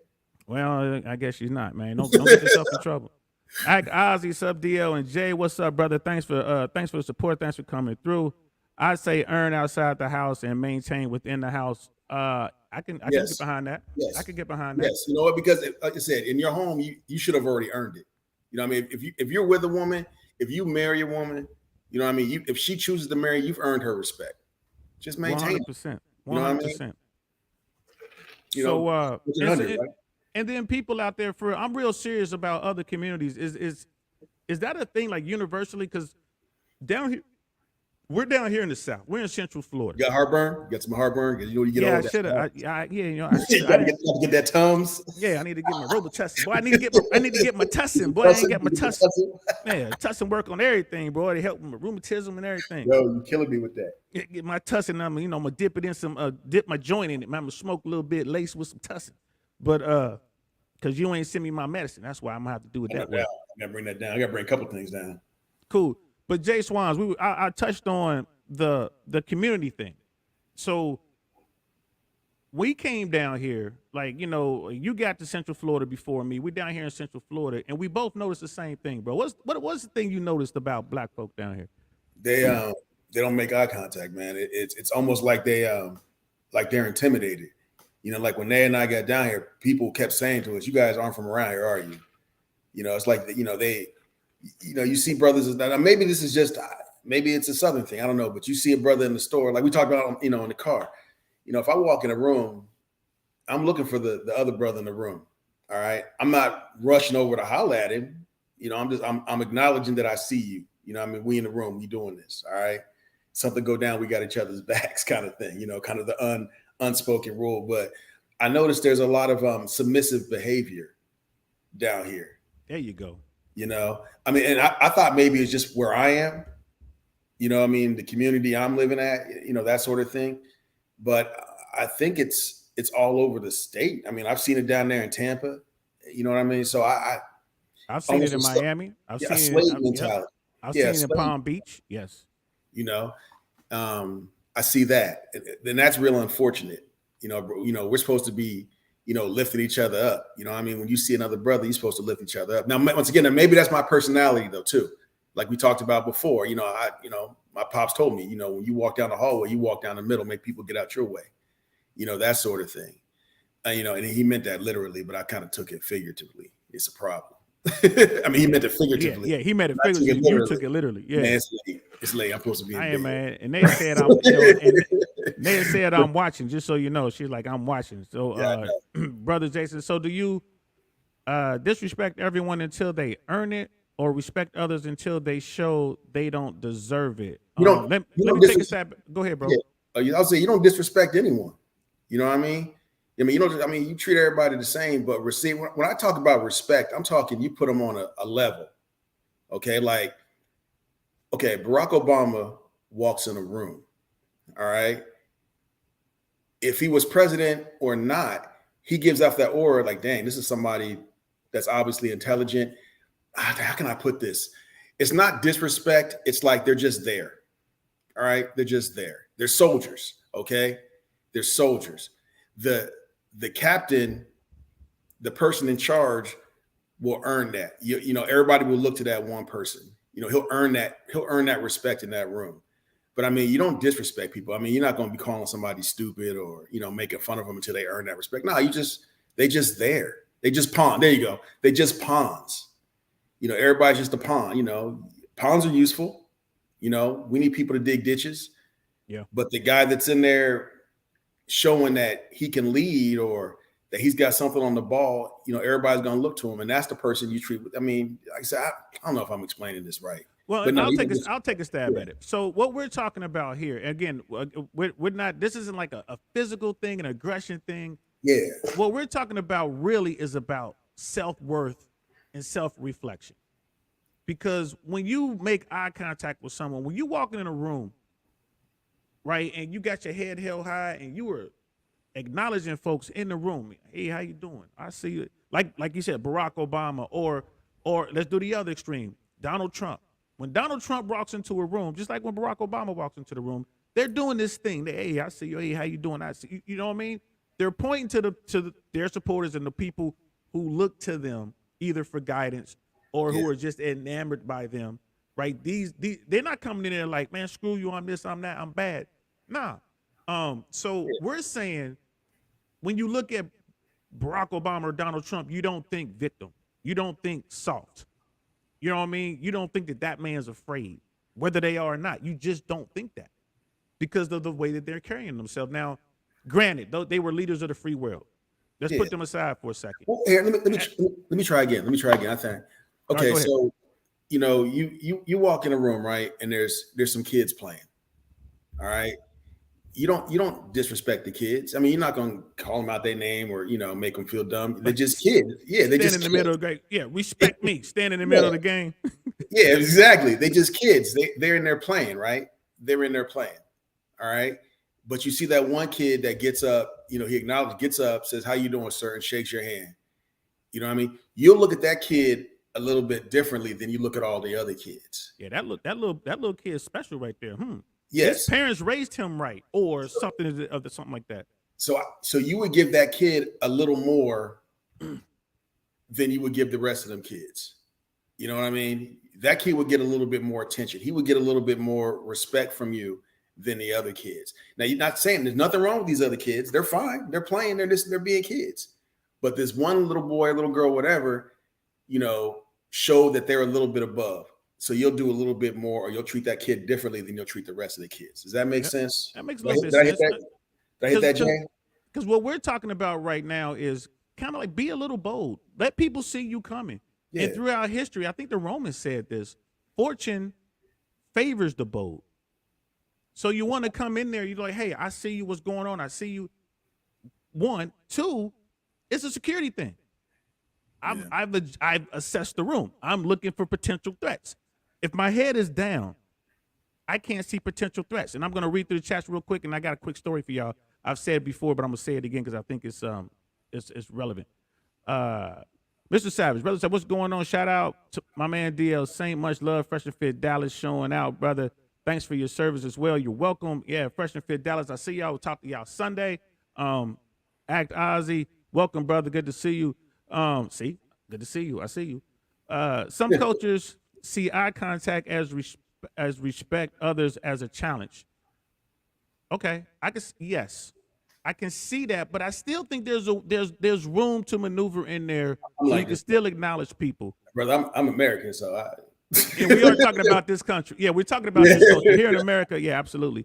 Well, I guess she's not, man. Don't get yourself in trouble. Ozzy, sub DL, and Jay, what's up, brother? Thanks for the support. Thanks for coming through. I say earn outside the house and maintain within the house. I I can get Yes. behind that. Yes. I can get behind that. Yes. You know what? Because like I said, in your home, you should have already earned it. You know what I mean? If you're with a woman, if you marry a woman, you know what I mean? If she chooses to marry, you've earned her respect. Just maintain it. 100%. You know what I mean? 100%. You So know, and, 100, right? and then people out there for I'm real serious about other communities. Is that a thing like universally? Because down here, we're down here in the South. We're in Central Florida. You got heartburn? You got some heartburn? Because you know you get Yeah, I old. should have. Yeah, you know, I You should. gotta get that Tums. Yeah, I need to get my Robitussin. Boy, I need to get my tussin. Boy, I ain't get my tussin. Man, tussin work on everything, bro. They help with my rheumatism and everything. Yo, you killing me with that. Get my tussin. I'm gonna dip it in some dip my joint in it. Man, I'm gonna smoke a little bit, lace with some tussin. But because you ain't send me my medicine, that's why I'm gonna have to do it that way. I gotta bring that down. I gotta bring a couple things down. Cool. But Jay Swans, I touched on the community thing. So we came down here, like, you know, you got to Central Florida before me. We down here in Central Florida, and we both noticed the same thing, bro. What's the thing you noticed about black folk down here? They don't make eye contact, man. It's almost like they're intimidated. You know, like when Nay and I got down here, people kept saying to us, "You guys aren't from around here, are you?" You know, it's like you see brothers. Now maybe this is just maybe it's a Southern thing. I don't know, but you see a brother in the store, like we talked about, you know, in the car. You know, if I walk in a room, I'm looking for the other brother in the room. All right, I'm not rushing over to holler at him. You know, I'm acknowledging that I see you. You know, I mean, we in the room, we doing this. All right, something go down, we got each other's backs, kind of thing. You know, kind of the unspoken rule. But I noticed there's a lot of submissive behavior down here. There you go. You know, I mean, and I thought maybe it's just where I am. You know, I mean, the community I'm living at, you know, that sort of thing. But I think it's all over the state. I mean, I've seen it down there in Tampa. You know what I mean? So I've seen it in Miami. I've seen it. Mentality. I've seen it in Palm Beach. Yes. You know, I see that, and that's real unfortunate. You know, we're supposed to be, you know, lifting each other up. You know, I mean, when you see another brother, you're supposed to lift each other up. Now, once again, maybe that's my personality though too. Like we talked about before. You know, my pops told me, you know, when you walk down the hallway, you walk down the middle, make people get out your way. You know, that sort of thing. You know, and he meant that literally, but I kind of took it figuratively. It's a problem. I mean, he meant it figuratively. Yeah, he meant it figuratively. You took it literally. Yeah, man, it's late. I'm supposed to be. I am, man. And they said they said I'm watching. Just so you know, she's like, I'm watching. So, brother Jason, so do you disrespect everyone until they earn it, or respect others until they show they don't deserve it? Let me take a stab. Go ahead, bro. Yeah. I'll say you don't disrespect anyone. You know what I mean? I mean, you treat everybody the same, but when I talk about respect, I'm talking you put them on a level. Okay, like, okay, Barack Obama walks in a room. All right. If he was president or not, he gives off that aura like, dang, this is somebody that's obviously intelligent. How can I put this? It's not disrespect. It's like they're just there. All right. They're just there. They're soldiers. Okay. They're soldiers. The captain, the person in charge will earn that. You know, everybody will look to that one person. You know, he'll earn that respect in that room. But I mean, you don't disrespect people. I mean, you're not going to be calling somebody stupid or, you know, making fun of them until they earn that respect. No, they just there. They just pawn. There you go. They just pawns. You know, everybody's just a pawn. You know, pawns are useful. You know, we need people to dig ditches. Yeah. But the guy that's in there showing that he can lead or that he's got something on the ball, you know, everybody's going to look to him. And that's the person you treat with. I mean, like I said, I don't know if I'm explaining this right. Well, no, I'll take a stab at it. So what we're talking about here, again, we're not, this isn't like a physical thing, an aggression thing. Yeah. What we're talking about really is about self-worth and self-reflection. Because when you make eye contact with someone, when you walk in a room, right, and you got your head held high and you were acknowledging folks in the room, hey, how you doing? I see you. Like you said, Barack Obama, or let's do the other extreme, Donald Trump. When Donald Trump walks into a room, just like when Barack Obama walks into the room, they're doing this thing. Hey, I see you. Hey, how you doing? I see you. You know what I mean? They're pointing to their supporters and the people who look to them either for guidance or who are just enamored by them, right? These they're not coming in there like, man, screw you, I'm this, I'm that, I'm bad. Nah. So we're saying when you look at Barack Obama or Donald Trump, you don't think victim. You don't think soft. You know what I mean? You don't think that that man's afraid, whether they are or not. You just don't think that because of the way that they're carrying themselves. Now, granted, though they were leaders of the free world. Let's put them aside for a second. Well, here, let me try again. Let me try again. I think. Okay, right, so you know, you walk in a room, right, and there's some kids playing. All right. You don't disrespect the kids. I mean, you're not gonna call them out their name or make them feel dumb. They're just kids. Yeah, they just stand in the middle of the game. Yeah, respect me. Stand in the middle of the game. Yeah, exactly. They just kids. They're in there playing, right? They're in there playing. All right. But you see that one kid that gets up, he gets up, says, "How you doing, sir?" and shakes your hand. You know what I mean? You'll look at that kid a little bit differently than you look at all the other kids. Yeah, that little kid is special right there. Yes. His parents raised him right, or something like that. So you would give that kid a little more than you would give the rest of them kids. You know what I mean? That kid would get a little bit more attention. He would get a little bit more respect from you than the other kids. Now, you're not saying there's nothing wrong with these other kids. They're fine. They're playing. They're being kids. But this one little boy, little girl, whatever, show that they're a little bit above. So you'll do a little bit more, or you'll treat that kid differently than you'll treat the rest of the kids. Does that make sense? That makes a little bit sense. Did I hit that, Jay? Because what we're talking about right now is kind of like be a little bold. Let people see you coming. Yeah. And throughout history, I think the Romans said this: fortune favors the bold. So you want to come in there, you're like, hey, I see you, what's going on? I see you. One, two, it's a security thing. I've assessed the room. I'm looking for potential threats. If my head is down, I can't see potential threats. And I'm going to read through the chats real quick, and I got a quick story for y'all. I've said it before, but I'm going to say it again because I think it's relevant. Mr. Savage, Brother Savage, what's going on? Shout out to my man DL Saint. Much love. Fresh and Fit Dallas showing out, brother. Thanks for your service as well. You're welcome. Yeah, Fresh and Fit Dallas. I see y'all. We'll talk to y'all Sunday. Act Ozzy. Welcome, brother. Good to see you. See? Good to see you. I see you. Some cultures see eye contact as respect, others as a challenge. Okay. Yes. I can see that, but I still think there's room to maneuver in there so you can still acknowledge people. Brother, I'm American, so and we are talking about this country. Yeah, we're talking about this culture here in America. Yeah, absolutely.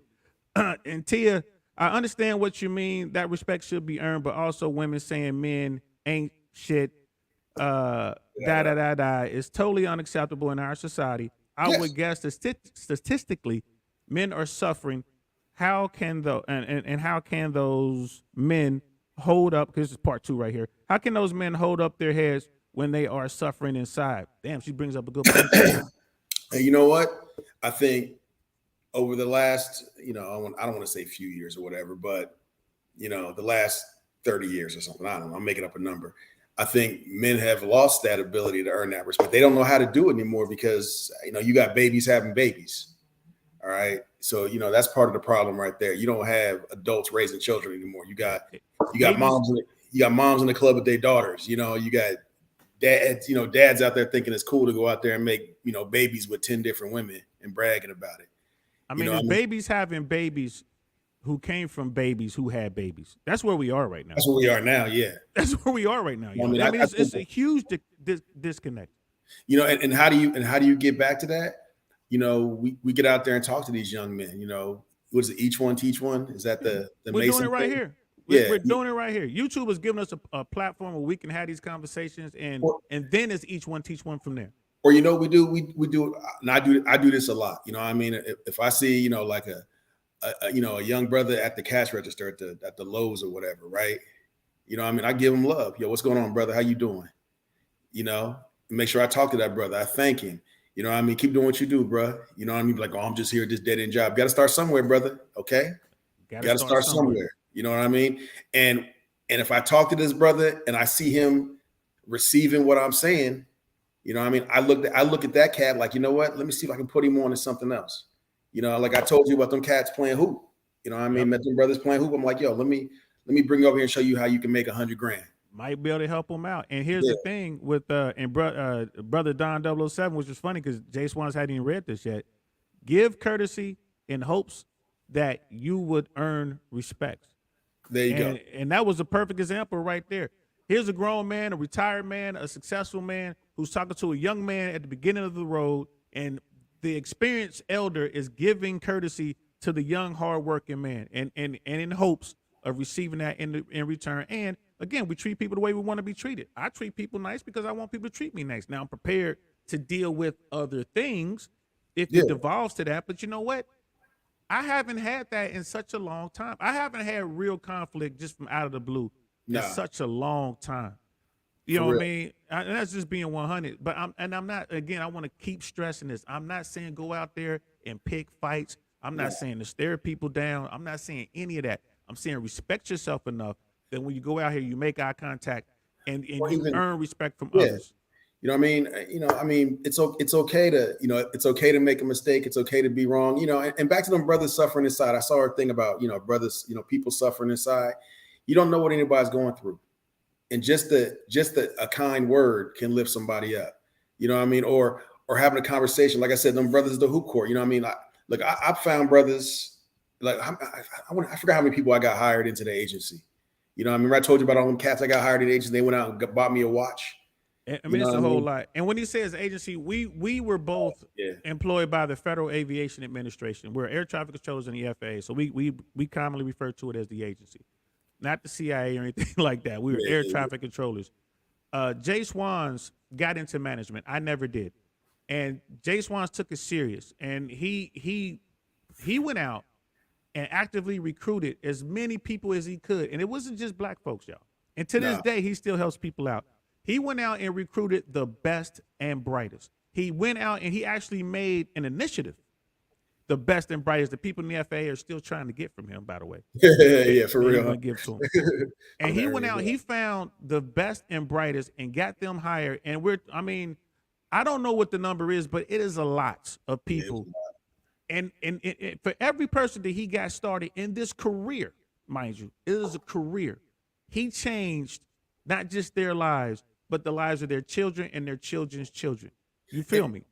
And Tia, I understand what you mean. That respect should be earned, but also women saying men ain't shit. Is totally unacceptable in our society. I would guess that statistically, men are suffering. How can how can those men hold up? Because this is part 2 right here. How can those men hold up their heads when they are suffering inside? Damn, she brings up a good point. And you know what? I think over the last, I don't want to say few years or whatever, but the last 30 years or something. I don't know. I'm making up a number. I think men have lost that ability to earn that respect. They don't know how to do it anymore because, you got babies having babies. All right. So, that's part of the problem right there. You don't have adults raising children anymore. You got moms in the club with their daughters. You got dads out there thinking it's cool to go out there and make, babies with 10 different women and bragging about it. I mean, babies having babies who came from babies who had babies. That's where we are right now. That's where we are now. Yeah. That's where we are right now. It's a huge disconnect. And how do you get back to that? We get out there and talk to these young men. What is it? Each one teach one. Is that the we're Mason doing it right here? We're doing it right here. YouTube has given us a platform where we can have these conversations, and then it's each one teach one from there. Or we do, and I do this a lot. If I see like a young brother at the cash register at the Lowe's or whatever, right? I give him love. Yo, what's going on, brother? How you doing? Make sure I talk to that brother. I thank him. Keep doing what you do, bro. Like, oh, I'm just here at this dead end job. Got to start somewhere, brother. Okay. Got to start somewhere. You know what I mean? And if I talk to this brother and I see him receiving what I'm saying, I look at that cat like, you know what? Let me see if I can put him on to something else. Like I told you about them cats playing hoop. Met them brothers playing hoop. I'm like, yo, let me bring you over here and show you how you can make $100,000. Might be able to help them out. And here's the thing with brother Don 007, which is funny because Jay Swans hadn't even read this yet. Give courtesy in hopes that you would earn respect. There you go. And that was a perfect example right there. Here's a grown man, a retired man, a successful man who's talking to a young man at the beginning of the road, and the experienced elder is giving courtesy to the young, hardworking man, and in hopes of receiving that in return. And again, we treat people the way we want to be treated. I treat people nice because I want people to treat me nice. Now I'm prepared to deal with other things if it devolves to that. But you know what? I haven't had that in such a long time. I haven't had real conflict just from out of the blue in such a long time. You know what I mean? And that's just being 100. But I'm not, again, I want to keep stressing this. I'm not saying go out there and pick fights. I'm not saying to stare people down. I'm not saying any of that. I'm saying respect yourself enough that when you go out here, you make eye contact and you earn respect from others. You know what I mean? It's okay to, it's okay to make a mistake. It's okay to be wrong, and back to them brothers suffering inside. I saw a thing about, brothers, people suffering inside. You don't know what anybody's going through. And just a kind word can lift somebody up, you know what I mean? Or having a conversation. Like I said, them brothers, the hoop court, you know what I mean? I found brothers, like, I forgot how many people I got hired into the agency. You know, I remember I told you about all them cats I got hired in the agency. They went out and bought me a watch. I mean, it's a whole lot. And when he says agency, we were both employed by the Federal Aviation Administration. We're air traffic controllers in the FAA. So we commonly refer to it as the agency, not the CIA or anything like that. We were air traffic controllers. Jay Swans got into management. I never did. And Jay Swans took it serious. And he went out and actively recruited as many people as he could. And it wasn't just black folks, y'all. And to this day, he still helps people out. He went out and recruited the best and brightest. He went out and he actually made an initiative, the best and brightest. The people in the FAA are still trying to get from him, by the way. Yeah, for real. Gonna give to him. And he went out, he found the best and brightest and got them hired. And I don't know what the number is, but it is a lot of people. And for every person that he got started in this career, mind you, it is a career. He changed not just their lives, but the lives of their children and their children's children. You feel me?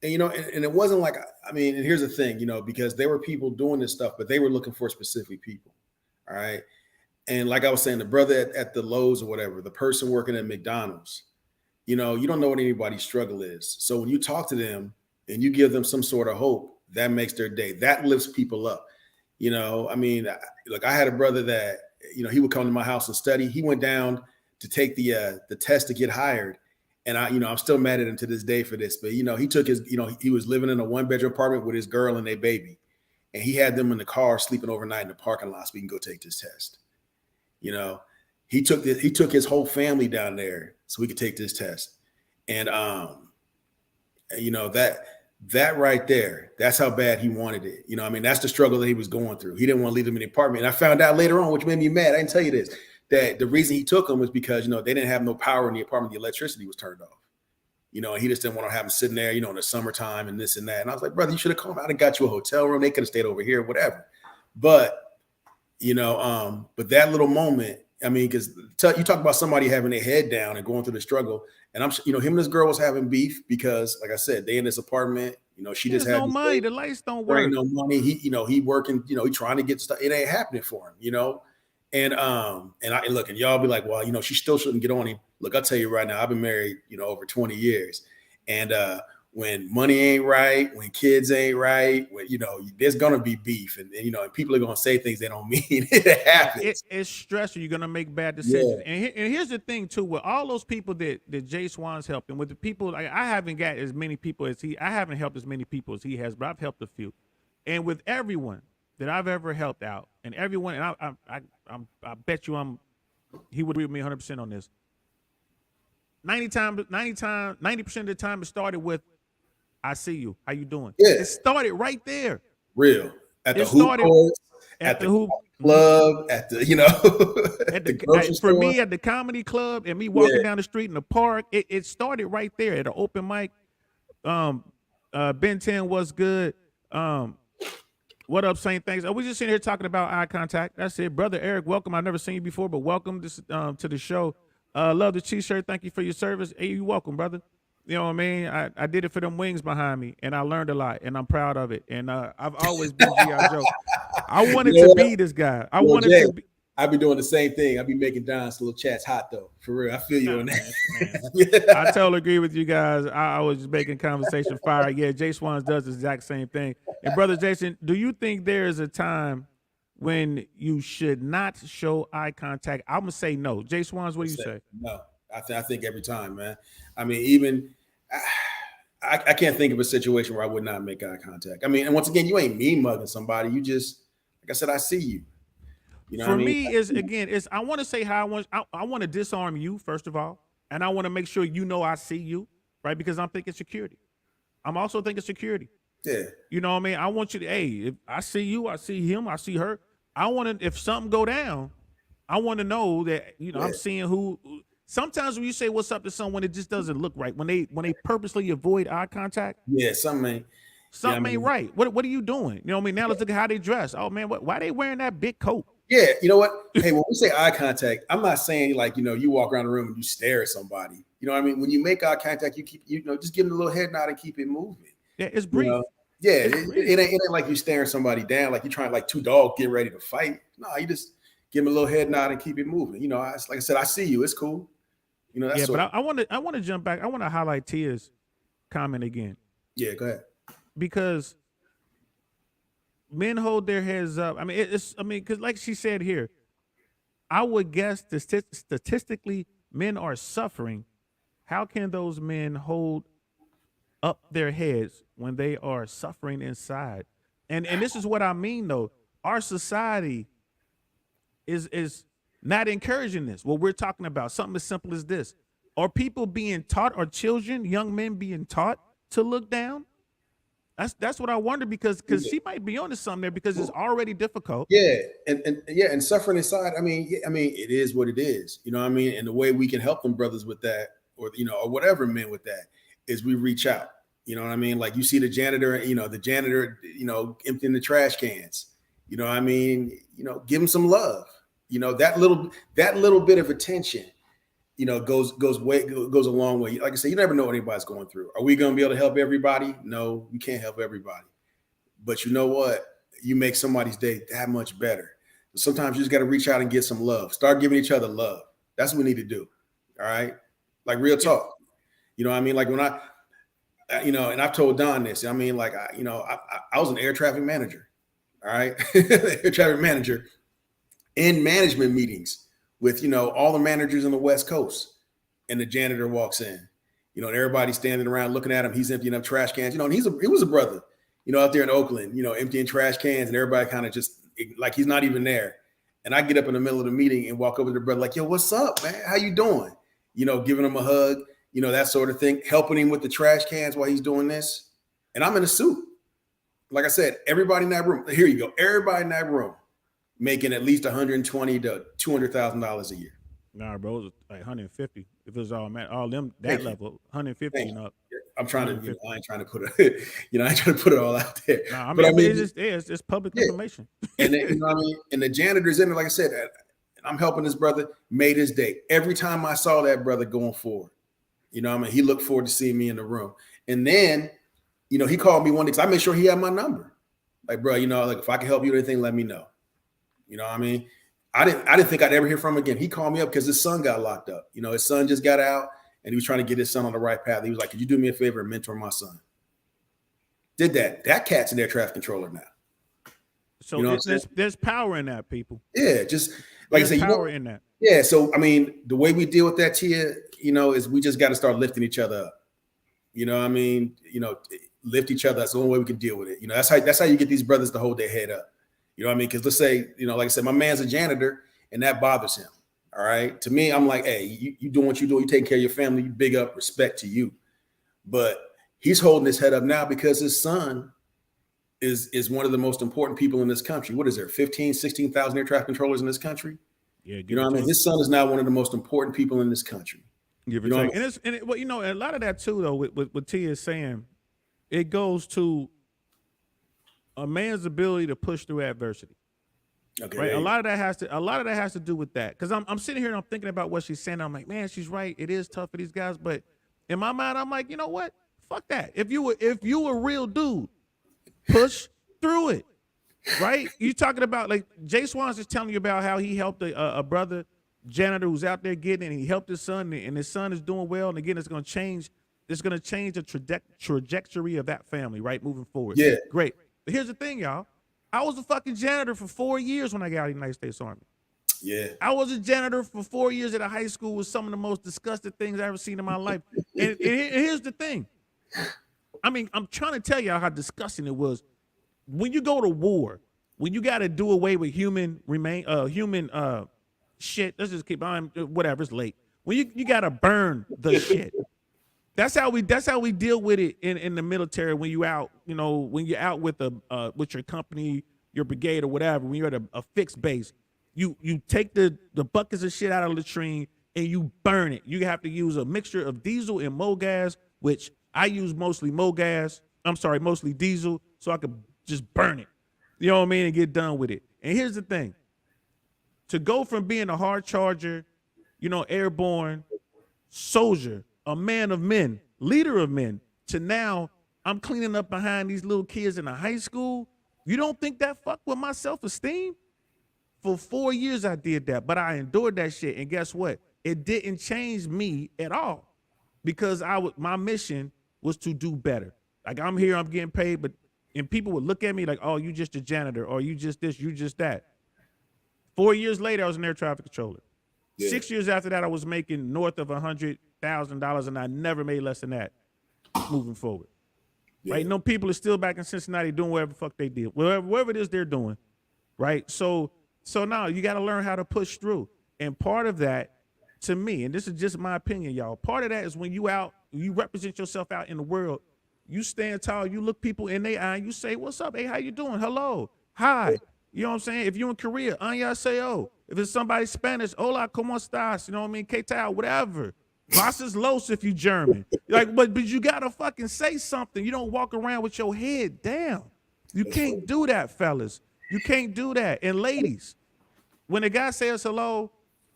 And, and it wasn't like, and here's the thing, because there were people doing this stuff, but they were looking for specific people. All right. And like I was saying, the brother at the Lowe's or whatever, the person working at McDonald's, you don't know what anybody's struggle is. So when you talk to them and you give them some sort of hope, that makes their day. That lifts people up. Look, I had a brother that, he would come to my house and study. He went down to take the test to get hired. And I'm still mad at him to this day for this, but he took his, he was living in a 1-bedroom apartment with his girl and their baby. And he had them in the car sleeping overnight in the parking lot so we can go take this test. He took his whole family down there so we could take this test. And that right there, that's how bad he wanted it. That's the struggle that he was going through. He didn't want to leave them in the apartment. And I found out later on, which made me mad. I didn't tell you this, that the reason he took them was because, they didn't have no power in the apartment. The electricity was turned off, and he just didn't want to have them sitting there, in the summertime and this and that. And I was like, brother, you should have come out and got you a hotel room. They could have stayed over here, whatever. But, but that little moment, because you talk about somebody having their head down and going through the struggle. And I'm, him and his girl was having beef because, like I said, they in this apartment, she just had no money. The lights don't work. Ain't no money. He working, he trying to get stuff. It ain't happening for him, And I look, and y'all be like, well, she still shouldn't get on him. Look, I'll tell you right now, I've been married, over 20 years. And when money ain't right, when kids ain't right, when, there's gonna be beef, and people are gonna say things they don't mean. It happens. It's stressful. You're gonna make bad decisions. Yeah. And here's the thing too, with all those people that Jay Swans helped, and with the people, like, I haven't got as many people as I haven't helped as many people as he has, but I've helped a few. And with everyone that I've ever helped out, and everyone, and I bet you he would agree with me 100% on this. 90% of the time it started with, I see you. How you doing? Yeah. It started right there. Real. At the hoop course, at the hoop club, at the, at the grocery store. For me, at the comedy club, and me walking down the street in the park, it started right there at an open mic. Ben 10 was good. What up, Saint? Thanks. We just sitting here talking about eye contact. That's it. Brother Eric, welcome. I've never seen you before, but welcome to the show. Love the t-shirt. Thank you for your service. Hey, you're welcome, brother. You know what I mean? I did it for them wings behind me, and I learned a lot, and I'm proud of it. And I've always been G.I. Joe. I wanted to be this guy. I wanted to be. I be doing the same thing. I be making Don's little chats hot though. For real, I feel you Nah, on man. that. I totally agree with you guys. I was just making conversation fire. Yeah, Jay Swans does the exact same thing. And brother Jason, do you think there is a time when you should not show eye contact? I'm gonna say no. Jay Swans, what do you say? No, I think every time, man. I mean, even I can't think of a situation where I would not make eye contact. I mean, and once again, you ain't mean mugging somebody. You just, like I said, I see you. You know For what I mean? me, is again, is I want to say how I want to disarm you first of all, and I want to make sure you know I see you, right? Because I'm thinking security. I'm also thinking security. Yeah. You know what I mean? I want you to, hey, if I see you, I see him, I see her. I want to, if something go down, I want to know that, you know, I'm seeing who. Sometimes when you say what's up to someone, it just doesn't look right. When they purposely avoid eye contact, Yeah, something ain't right. What are you doing? You know what I mean? Now let's look at how they dress. Oh man, why they wearing that big coat? Yeah, you know what? Hey, when we say eye contact, I'm not saying like, you know, you walk around the room and you stare at somebody. You know what I mean? When you make eye contact, you keep, you know, just give them a little head nod and keep it moving. Yeah, it's brief. You know? Yeah, it ain't like you staring somebody down, like you're trying like two dogs getting ready to fight. No, you just give them a little head nod and keep it moving. You know, like I said, I see you. It's cool. You know, that's but I want to jump back. I want to highlight Tia's comment again. Yeah, go ahead. Because men hold their heads up. I mean, because like she said here, I would guess statistically men are suffering. How can those men hold up their heads when they are suffering inside? And this is what I mean though. Our society is not encouraging this. What we're talking about, something as simple as this. Are people being taught, or children, young men being taught to look down? That's what I wonder, because she might be onto something there, because it's already difficult. Yeah, and suffering inside. I mean, it is what it is. You know what I mean? And the way we can help them brothers with that, or you know, or whatever men with that, is we reach out. You know what I mean? Like you see the janitor, emptying the trash cans. You know what I mean? You know, give him some love. You know, that little bit of attention, you know, goes a long way. Like I said, you never know what anybody's going through. Are we going to be able to help everybody? No, we can't help everybody. But you know what? You make somebody's day that much better. Sometimes you just got to reach out and get some love. Start giving each other love. That's what we need to do. All right. Like real talk. You know what I mean? Like when and I've told Don this, I mean, like, I was an air traffic manager. All right. Air traffic manager in management meetings with, you know, all the managers on the West Coast, and the janitor walks in, you know, and everybody's standing around looking at him. He's emptying up trash cans, you know, and he was a brother, you know, out there in Oakland, you know, emptying trash cans, and everybody kind of just like he's not even there. And I get up in the middle of the meeting and walk over to the brother like, yo, what's up, man? How you doing? You know, giving him a hug, you know, that sort of thing, helping him with the trash cans while he's doing this. And I'm in a suit. Like I said, everybody in that room, here you go, everybody in that room making at least $120,000 to $200,000 a year. Nah, bro, it was like 150. If it was all them that level, 150. You know, I'm trying to. I ain't trying to put it. I ain't trying to put it all out there. Nah, I mean, it's public information. And then, you know what I mean. And the janitor's in there, like I said, I'm helping this brother. Made his day. Every time I saw that brother going forward, you know what I mean, he looked forward to seeing me in the room. And then, you know, he called me one day because I made sure he had my number. Like, bro, you know, like if I can help you with anything, let me know. You know what I mean? I didn't think I'd ever hear from him again. He called me up because his son got locked up. You know, his son just got out and he was trying to get his son on the right path. He was like, could you do me a favor and mentor my son? Did that. That cat's an air traffic controller now. So you know there's power in that, people. Yeah, just like there's I said, power in that. Yeah, so I mean, the way we deal with that, Tia, you know, is we just got to start lifting each other up. You know what I mean? You know, lift each other. That's the only way we can deal with it. You know, that's how you get these brothers to hold their head up. You know what I mean? Because let's say, you know, like I said, my man's a janitor and that bothers him. All right. To me, I'm like, hey, you doing what you do. You taking care of your family. You big up, respect to you. But he's holding his head up now because his son is one of the most important people in this country. What is there? 15, 16,000 air traffic controllers in this country. Yeah. You know what I mean? His son is now one of the most important people in this country. Give or take. Well, you know, a lot of that too, though, with what Tia is saying, it goes to a man's ability to push through adversity. Okay. Right. A lot of that has to do with that. Because I'm sitting here and I'm thinking about what she's saying. I'm like, man, she's right. It is tough for these guys. But in my mind, I'm like, you know what? Fuck that. If you were a real dude, push through it. right? You talking about like Jay Swan's just telling you about how he helped a brother janitor who's out there getting it, and he helped his son, and his son is doing well. And again, it's going to change. It's going to change the trajectory of that family, right, moving forward. Yeah. Great. But here's the thing, y'all. I was a fucking janitor for 4 years when I got out of the United States Army. Yeah. I was a janitor for 4 years at a high school with some of the most disgusting things I ever seen in my life. And here's the thing. I mean, I'm trying to tell y'all how disgusting it was. When you go to war, when you got to do away with human shit, let's just keep on, whatever, it's late. When you got to burn the shit. That's how we deal with it in the military when you out, when you're out with with your company, your brigade or whatever, when you're at a fixed base. You take the buckets of shit out of the latrine and you burn it. You have to use a mixture of diesel and MoGas, which I use mostly diesel, so I could just burn it. You know what I mean? And get done with it. And here's the thing. To go from being a hard charger, airborne soldier, a man of men, leader of men, to now I'm cleaning up behind these little kids in a high school. You don't think that fucked with my self-esteem? For 4 years I did that, but I endured that shit. And guess what? It didn't change me at all, because my mission was to do better. Like, I'm here, I'm getting paid, and people would look at me like, oh, you just a janitor, or you just this, you just that. 4 years later, I was an air traffic controller. Yeah. 6 years after that, I was making north of $100,000, and I never made less than that moving forward. Yeah. Right? No, people are still back in Cincinnati doing whatever the fuck they did, whatever it is they're doing, right? So now you got to learn how to push through. And part of that, to me, and this is just my opinion, y'all, part of that is when you represent yourself out in the world, you stand tall, you look people in their eye, you say, what's up? Hey, how you doing? Hello. Hi. You know what I'm saying? If you're in Korea, annyeonghaseyo. If it's somebody Spanish, hola, ¿cómo estás? You know what I mean? ¿Qué tal? Whatever. Was ist los if you German. Like, but you got to fucking say something. You don't walk around with your head down. You can't do that, fellas. You can't do that. And ladies, when a guy says hello,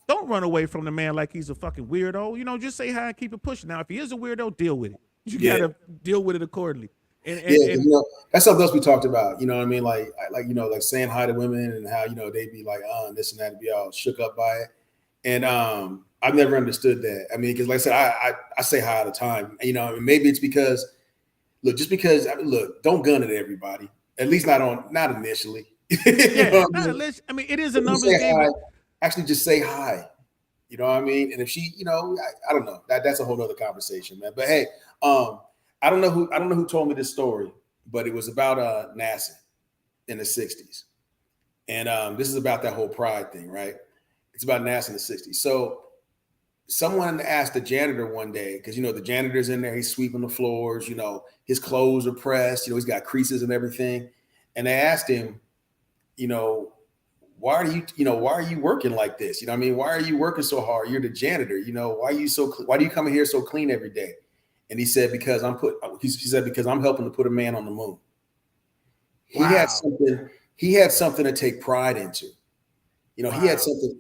don't run away from the man like he's a fucking weirdo. Just say hi and keep it pushing. Now, if he is a weirdo, deal with it. You gotta deal with it accordingly. And that's something else we talked about. You know what I mean? Like saying hi to women and how they be like, this and that, and be all shook up by it. And I've never understood that. I mean, because like I said, I say hi all the time. Maybe it's because don't gun at everybody. At least not initially. Yeah, I mean, it is a numbers game. Actually, just say hi. You know what I mean? And if she, I don't know. That's a whole other conversation, man. But hey, I don't know who told me this story, but it was about NASA in the 60s. And this is about that whole pride thing, right? It's about NASA in the 60s. So someone asked the janitor one day, because the janitor's in there, he's sweeping the floors, his clothes are pressed, he's got creases and everything. And they asked him, why are you working like this? You know what I mean? Why are you working so hard? You're the janitor. Why do you come in here so clean every day? And he said, because I'm helping to put a man on the moon. Wow. He had something to take pride into. Wow. He had something,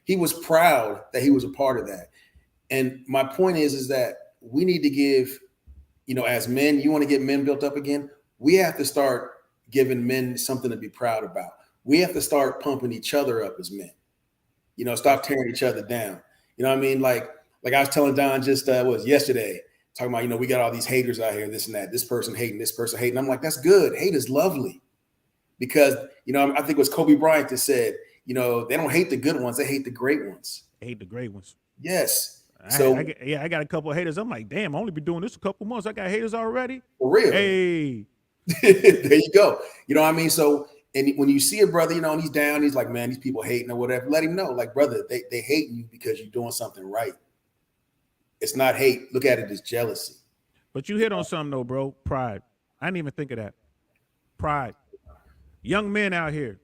he was proud that he was a part of that. And my point is that we need to give, as men, you want to get men built up again, we have to start giving men something to be proud about. We have to start pumping each other up as men. Stop tearing each other down. You know what I mean? Like I was telling Don just yesterday, talking about, we got all these haters out here, this and that, this person hating, this person hating. I'm like, that's good. Hate is lovely. Because, I think it was Kobe Bryant that said, they don't hate the good ones, they hate the great ones. They hate the great ones. Yes. I got a couple of haters. I'm like, damn, I only been doing this a couple months. I got haters already. For real. Hey. There you go. You know what I mean? So, and when you see a brother, and he's down, he's like, man, these people hating or whatever, let him know, like, brother, they hate you because you're doing something right. It's not hate. Look at it as jealousy. But you hit on something though, bro. Pride. I didn't even think of that. Pride. Young men out here,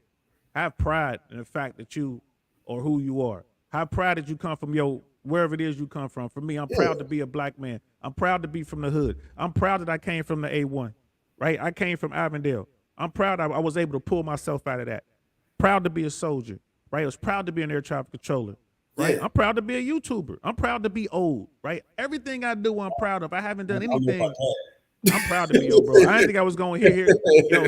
have pride in the fact that you are who you are. Have pride that you come from wherever it is you come from. For me, I'm proud to be a black man. I'm proud to be from the hood. I'm proud that I came from the A1, right? I came from Avondale. I'm proud I was able to pull myself out of that. Proud to be a soldier, right? I was proud to be an air traffic controller, right? Yeah. I'm proud to be a YouTuber. I'm proud to be old, right? Everything I do, I'm proud of. I haven't done anything. I'm proud to be your bro. I didn't think I was going to hear. Yo,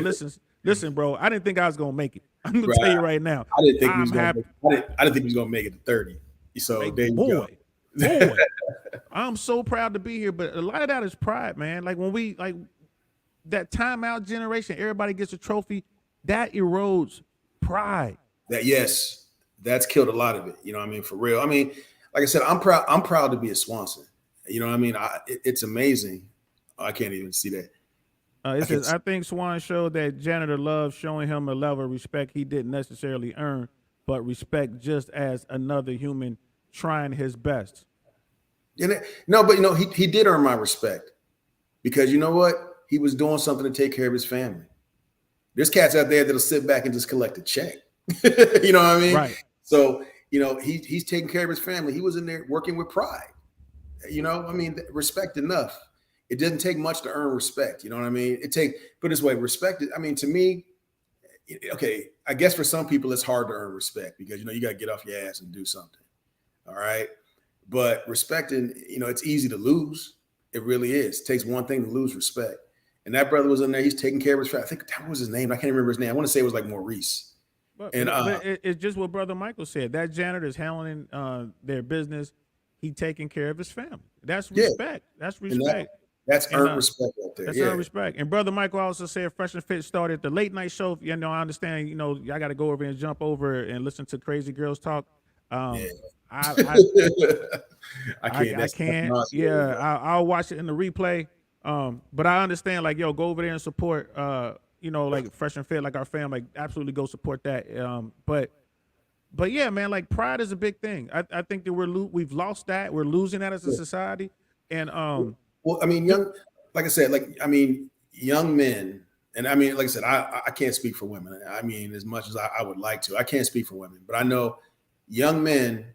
listen, bro. I didn't think I was going to make it. I'm going Bro, to tell you right now. I didn't think he I'm was gonna happy. I didn't think he was gonna make it to 30. So Like, there you go. boy. I'm so proud to be here. But a lot of that is pride, man. Like when we like that timeout generation, everybody gets a trophy. That erodes pride. Yes, that's killed a lot of it. You know what I mean? For real. I mean, like I said, I'm proud to be a Swanson. You know what I mean? It's amazing. Oh, I can't even see that. It says, I think Swan showed that janitor loved showing him a level of respect he didn't necessarily earn, but respect just as another human trying his best. No, but he did earn my respect because you know what? He was doing something to take care of his family. There's cats out there that'll sit back and just collect a check. You know what I mean? Right. So, he's taking care of his family. He was in there working with pride. You know, I mean, respect enough. It doesn't take much to earn respect. You know what I mean? Put it this way, respect. I mean, to me, okay, I guess for some people it's hard to earn respect because, you got to get off your ass and do something. All right. But respecting, it's easy to lose. It really is. It takes one thing to lose respect. And that brother was in there. He's taking care of his family. I think that was his name. I can't remember his name. I want to say it was like Maurice. But it's just what Brother Michael said. That janitor is handling their business. He taking care of his family. That's respect. That's respect. That's earned respect out there. That's earned respect. And Brother Michael also said Fresh and Fit started the late night show. I understand, I got to go over and jump over and listen to Crazy Girls talk. I can't. Yeah, I'll watch it in the replay. But I understand, like, go over there and support, like Fresh and Fit, like our fam, like absolutely go support that. But yeah, man, like pride is a big thing. I think that we've lost that. We're losing that as a society. And well, I mean, like I said, young men, and I mean, like I said, I can't speak for women. I mean, as much as I would like to, I can't speak for women, but I know young men,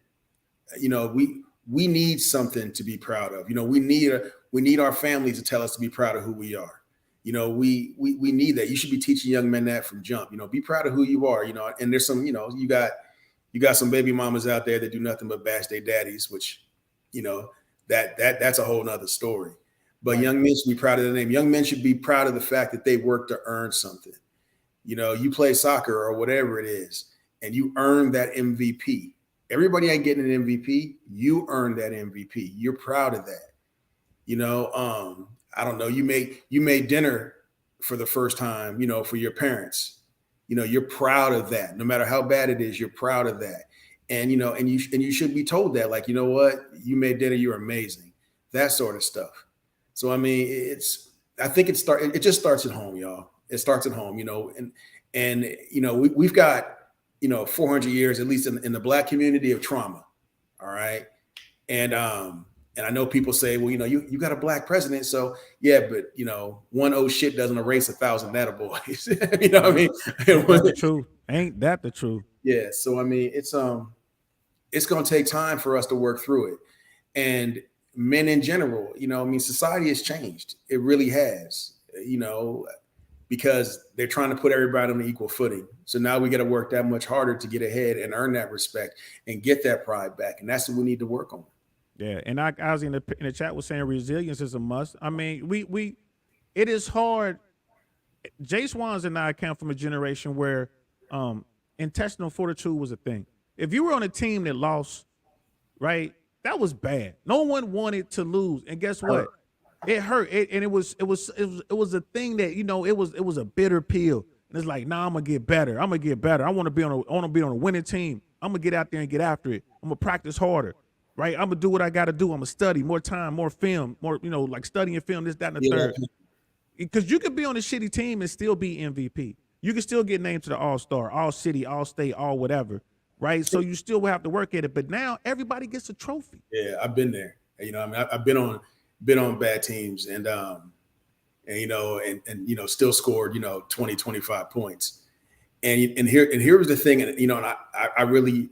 we need something to be proud of. We need our families to tell us to be proud of who we are. We need that. You should be teaching young men that from jump. Be proud of who you are. And there's some, you got some baby mamas out there that do nothing but bash their daddies, which, that's a whole nother story. But young men should be proud of their name. Young men should be proud of the fact that they work to earn something. You play soccer or whatever it is, and you earn that MVP. Everybody ain't getting an MVP. You earned that MVP. You're proud of that. I don't know. You made dinner for the first time, for your parents. You're proud of that. No matter how bad it is, you're proud of that. And you should be told that, like, you know what, you made dinner, you're amazing. That sort of stuff. So I mean, it just starts at home, y'all. It starts at home, and we've got 400 years, at least in the Black community, of trauma. All right. And I know people say, well, you got a Black president. So yeah, but one old shit doesn't erase 1,000 attaboys. You know what I mean? That's the truth. Ain't that the truth? Yeah. So I mean, it's going to take time for us to work through it. And men in general, society has changed. It really has, because they're trying to put everybody on an equal footing. So now we got to work that much harder to get ahead and earn that respect and get that pride back. And that's what we need to work on. Yeah. And I was in the chat was saying resilience is a must. I mean, it is hard. Jay Swans and I come from a generation where intestinal fortitude was a thing. If you were on a team that lost, right, that was bad. No one wanted to lose. And guess what? It hurt. And it was a thing that, it was a bitter pill. And it's like, nah, I'm gonna get better. I want to be on a winning team. I'm gonna get out there and get after it. I'm gonna practice harder. Right? I'm gonna do what I gotta do. I'm gonna study more time, more film, more, like studying film, this, that, and the third. Because you could be on a shitty team and still be MVP. You can still get named to the All-Star, All-City, All-State, all whatever. Right? So you still will have to work at it. But now everybody gets a trophy. Yeah, I've been there. I've been on bad teams and still scored, 20, 25 points. And here was the thing, and I really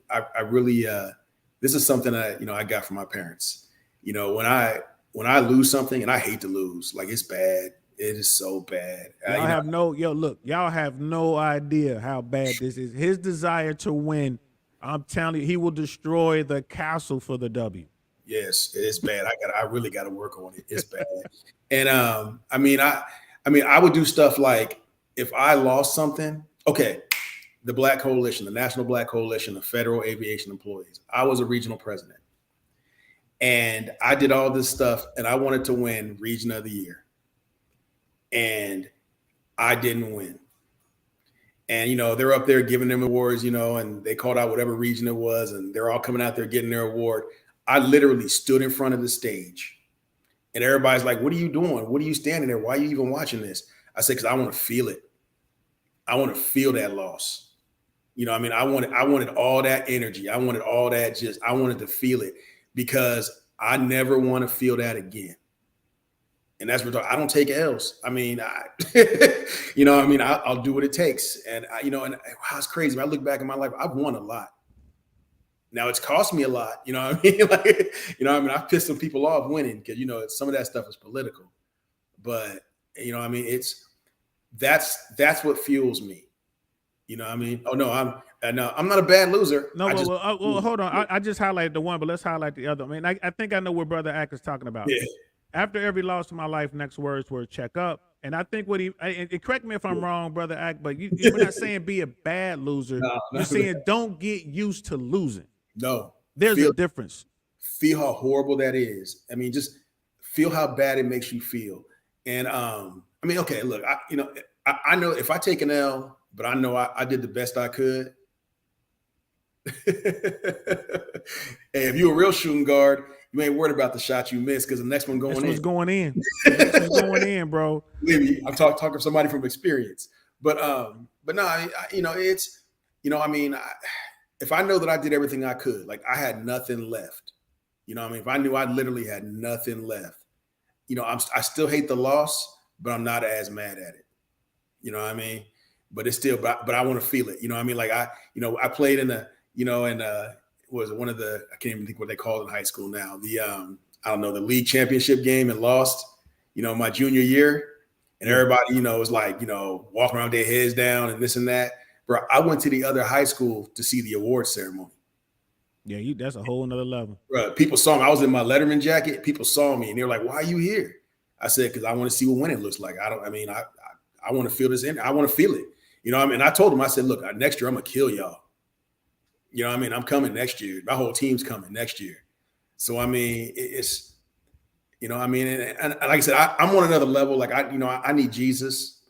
this is something I got from my parents. When I lose something, and I hate to lose, like, it's bad. It is so bad. Y'all have no idea how bad this is. His desire to win, I'm telling you, he will destroy the castle for the W. Yes, it's bad. I really got to work on it. It's bad. And I would do stuff like if I lost something. Okay, the Black Coalition, the National Black Coalition of Federal Aviation Employees. I was a regional president, and I did all this stuff, and I wanted to win Region of the Year, and I didn't win. And they're up there giving them awards, and they called out whatever region it was, and they're all coming out there getting their award. I literally stood in front of the stage, and everybody's like, "What are you doing? What are you standing there? Why are you even watching this?" I said, "Because I want to feel it. I want to feel that loss. I wanted all that energy. I wanted all that. I wanted to feel it because I never want to feel that again." And that's what I don't take L's. I'll do what it takes. And it's crazy. When I look back in my life, I've won a lot. Now it's cost me a lot. I've pissed some people off winning because some of that stuff is political. But that's what fuels me. Oh no, I'm not a bad loser. No, well, hold on. I just highlighted the one, but let's highlight the other. I think I know what Brother Ack is talking about. Yeah. After every loss in my life, next words were check up. And I think and correct me if I'm wrong, Brother Ack, but you're not saying be a bad loser. No, you're saying don't get used to losing. No. There's a difference. Feel how horrible that is. Just feel how bad it makes you feel. And okay, look, I know if I take an L, but I know I did the best I could. Hey, if you're a real shooting guard, you ain't worried about the shot you missed because the next one going in. Next one's going in. Next one's going in, bro. Believe me, I'm talking to somebody from experience. But no, it's if I know that I did everything I could, like I had nothing left. If I knew I literally had nothing left, I still hate the loss, but I'm not as mad at it. But it's still, but I want to feel it. Like I played in the, was one of the, I can't even think what they call it in high school now. The league championship game and lost, my junior year. And everybody, was like, walking around with their heads down and this and that. Bro, I went to the other high school to see the award ceremony. Yeah, that's a whole nother level. Bro, people saw me. I was in my Letterman jacket. People saw me and they were like, "Why are you here?" I said, "Because I want to see what winning looks like. I want to feel this in. I want to feel it." I told them, I said, "Look, next year I'm gonna kill y'all. I'm coming next year. My whole team's coming next year." So it's, and like I said, I'm on another level. Like I need Jesus.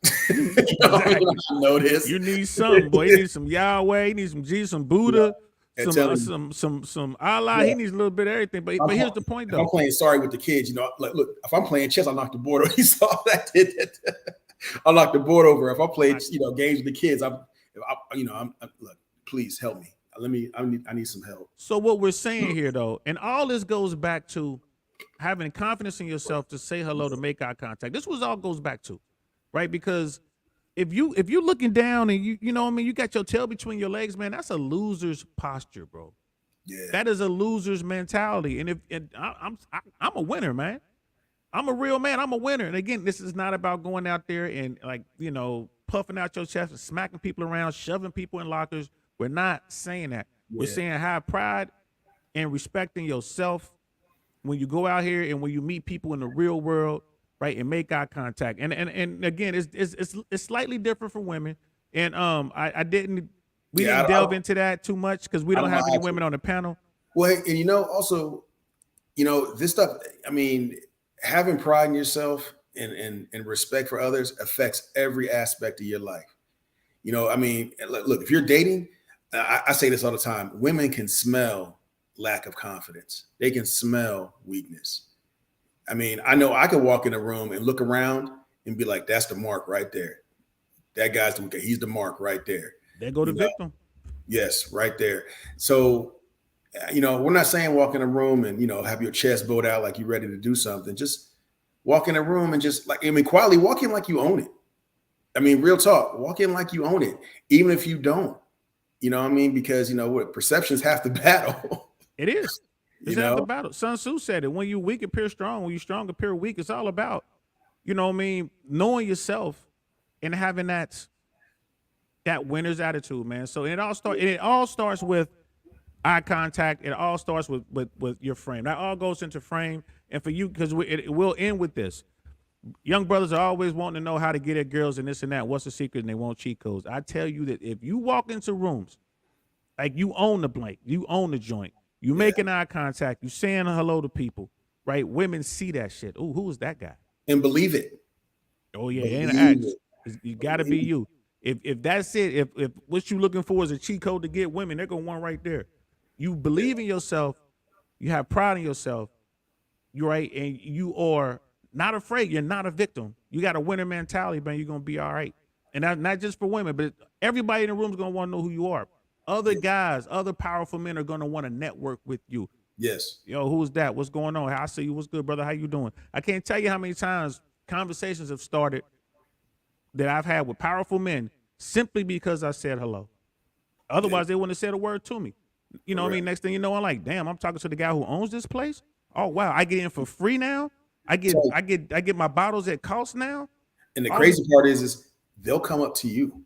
I know this. You need something, boy. You need some Yahweh. You need some Jesus, some Buddha, some Allah. Yeah. He needs a little bit of everything. But here's the point, though. I'm playing sorry with the kids. Look, if I'm playing chess, I knock the board over. You saw that? I knock the board over. If I play, games with the kids, look, please help me. I need some help. So what we're saying here, though, and all this goes back to having confidence in yourself to say hello, to make eye contact. This all goes back to, right? Because if you're looking down and you got your tail between your legs, man, that's a loser's posture, bro. Yeah, that is a loser's mentality. And I'm a winner, man. I'm a real man. I'm a winner. And again, this is not about going out there and puffing out your chest and smacking people around, shoving people in lockers. We're not saying that. Yeah. We're saying have pride and respecting yourself when you go out here and when you meet people in the real world, right, and make eye contact. And again, it's slightly different for women. And we didn't delve into that too much because we don't have any women on the panel. Well, and also, this stuff. Having pride in yourself and respect for others affects every aspect of your life. Look, if you're dating, I say this all the time. Women can smell lack of confidence. They can smell weakness. I know I could walk in a room and look around and be like, that's the mark right there. That guy's he's the mark right there. There go the victim. Yes, right there. So, we're not saying walk in a room and, have your chest bowed out like you're ready to do something. Just walk in a room and just quietly walk in like you own it. Real talk, walk in like you own it, even if you don't. Because, perception's half the battle. It is. It's half the battle. Sun Tzu said it. When you weak, appear strong. When you strong, appear weak. It's all about, knowing yourself and having that winner's attitude, man. So it all starts with eye contact. It all starts with your frame. That all goes into frame. And for you, because it will end with this. Young brothers are always wanting to know how to get at girls and this and that. What's the secret? And they want cheat codes. I tell you that if you walk into rooms, like you own the blank, you own the joint, you making eye contact, you saying hello to people, right? Women see that shit. Oh, who is that guy? And believe it. Oh yeah, ain't an act. You got to be you. If that's it, if what you looking for is a cheat code to get women, they're gonna want right there. You believe in yourself, you have pride in yourself, you're right, and you are not afraid. You're not a victim. You got a winner mentality, man. You're gonna be all right. And that's not just for women, but everybody in the room is gonna want to know who you are. Other guys, other powerful men are gonna want to network with you. Yes. Yo, who's that? What's going on? I see you. What's good, brother? How you doing? I can't tell you how many times conversations have started that I've had with powerful men simply because I said hello. Otherwise, they wouldn't have said a word to me. You know what I mean? Next thing you know, I'm like, damn, I'm talking to the guy who owns this place. Oh wow, I get in for free now. I get my bottles at cost now. And the crazy part is they'll come up to you.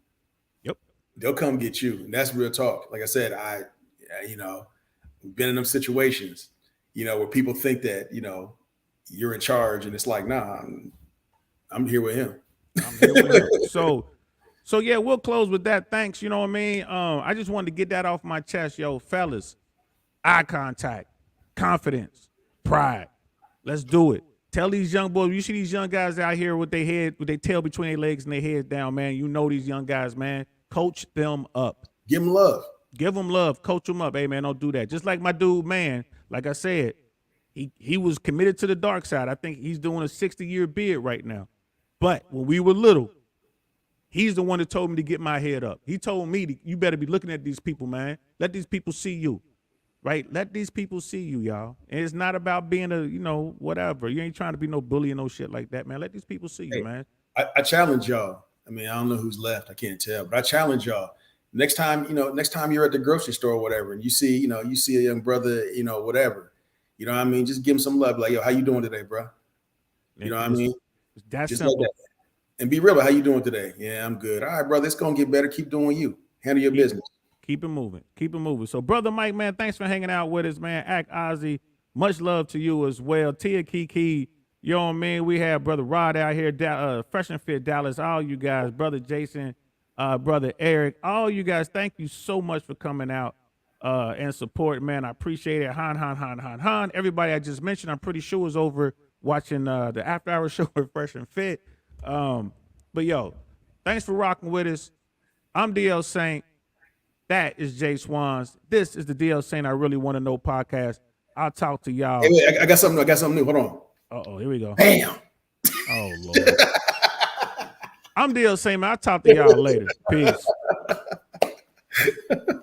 Yep. They'll come get you. And that's real talk. Like I said, we've been in them situations, where people think that, you're in charge, and it's like, nah, I'm here with him. I'm here with him. So yeah, we'll close with that. Thanks. You know what I mean? I just wanted to get that off my chest, yo, fellas. Eye contact, confidence, pride. Let's do it. Tell these young boys, you see these young guys out here with their tail between their legs and their heads down, man. You know these young guys, man. Coach them up. Give them love. Give them love. Coach them up. Hey, man, don't do that. Just like my dude, man, like I said, he was committed to the dark side. I think he's doing a 60-year bid right now. But when we were little, he's the one that told me to get my head up. He told me, you better be looking at these people, man. Let these people see you. Right? Let these people see you, y'all. And it's not about being whatever. You ain't trying to be no bully and no shit like that, man. Let these people see you, man. I challenge y'all. I mean, I don't know who's left. I can't tell, but I challenge y'all. Next time you're at the grocery store or whatever, and you see a young brother, whatever, what I mean? Just give him some love. Like, yo, how you doing today, bro? You know what I mean? That's just simple. like that. And be real about how you doing today. Yeah, I'm good. All right, brother, it's going to get better. Keep doing you. Handle your business. Keep it moving. Keep it moving. So, Brother Mike, man, thanks for hanging out with us, man. Act Ozzy, much love to you as well. Tia Kiki, you know what I mean? We have Brother Rod out here, Fresh and Fit Dallas, all you guys, Brother Jason, Brother Eric, all you guys, thank you so much for coming out and support, man. I appreciate it. Han. Everybody I just mentioned, I'm pretty sure was over watching the After Hours show with Fresh and Fit. But, yo, thanks for rocking with us. I'm DL Saint. That is Jay Swans. This is the DL Saint I Really Want to Know podcast. I'll talk to y'all. Hey, wait, I got something new. Hold on. Uh-oh, here we go. Bam. Oh, Lord. I'm DL Saint, man. I'll talk to y'all later. Peace.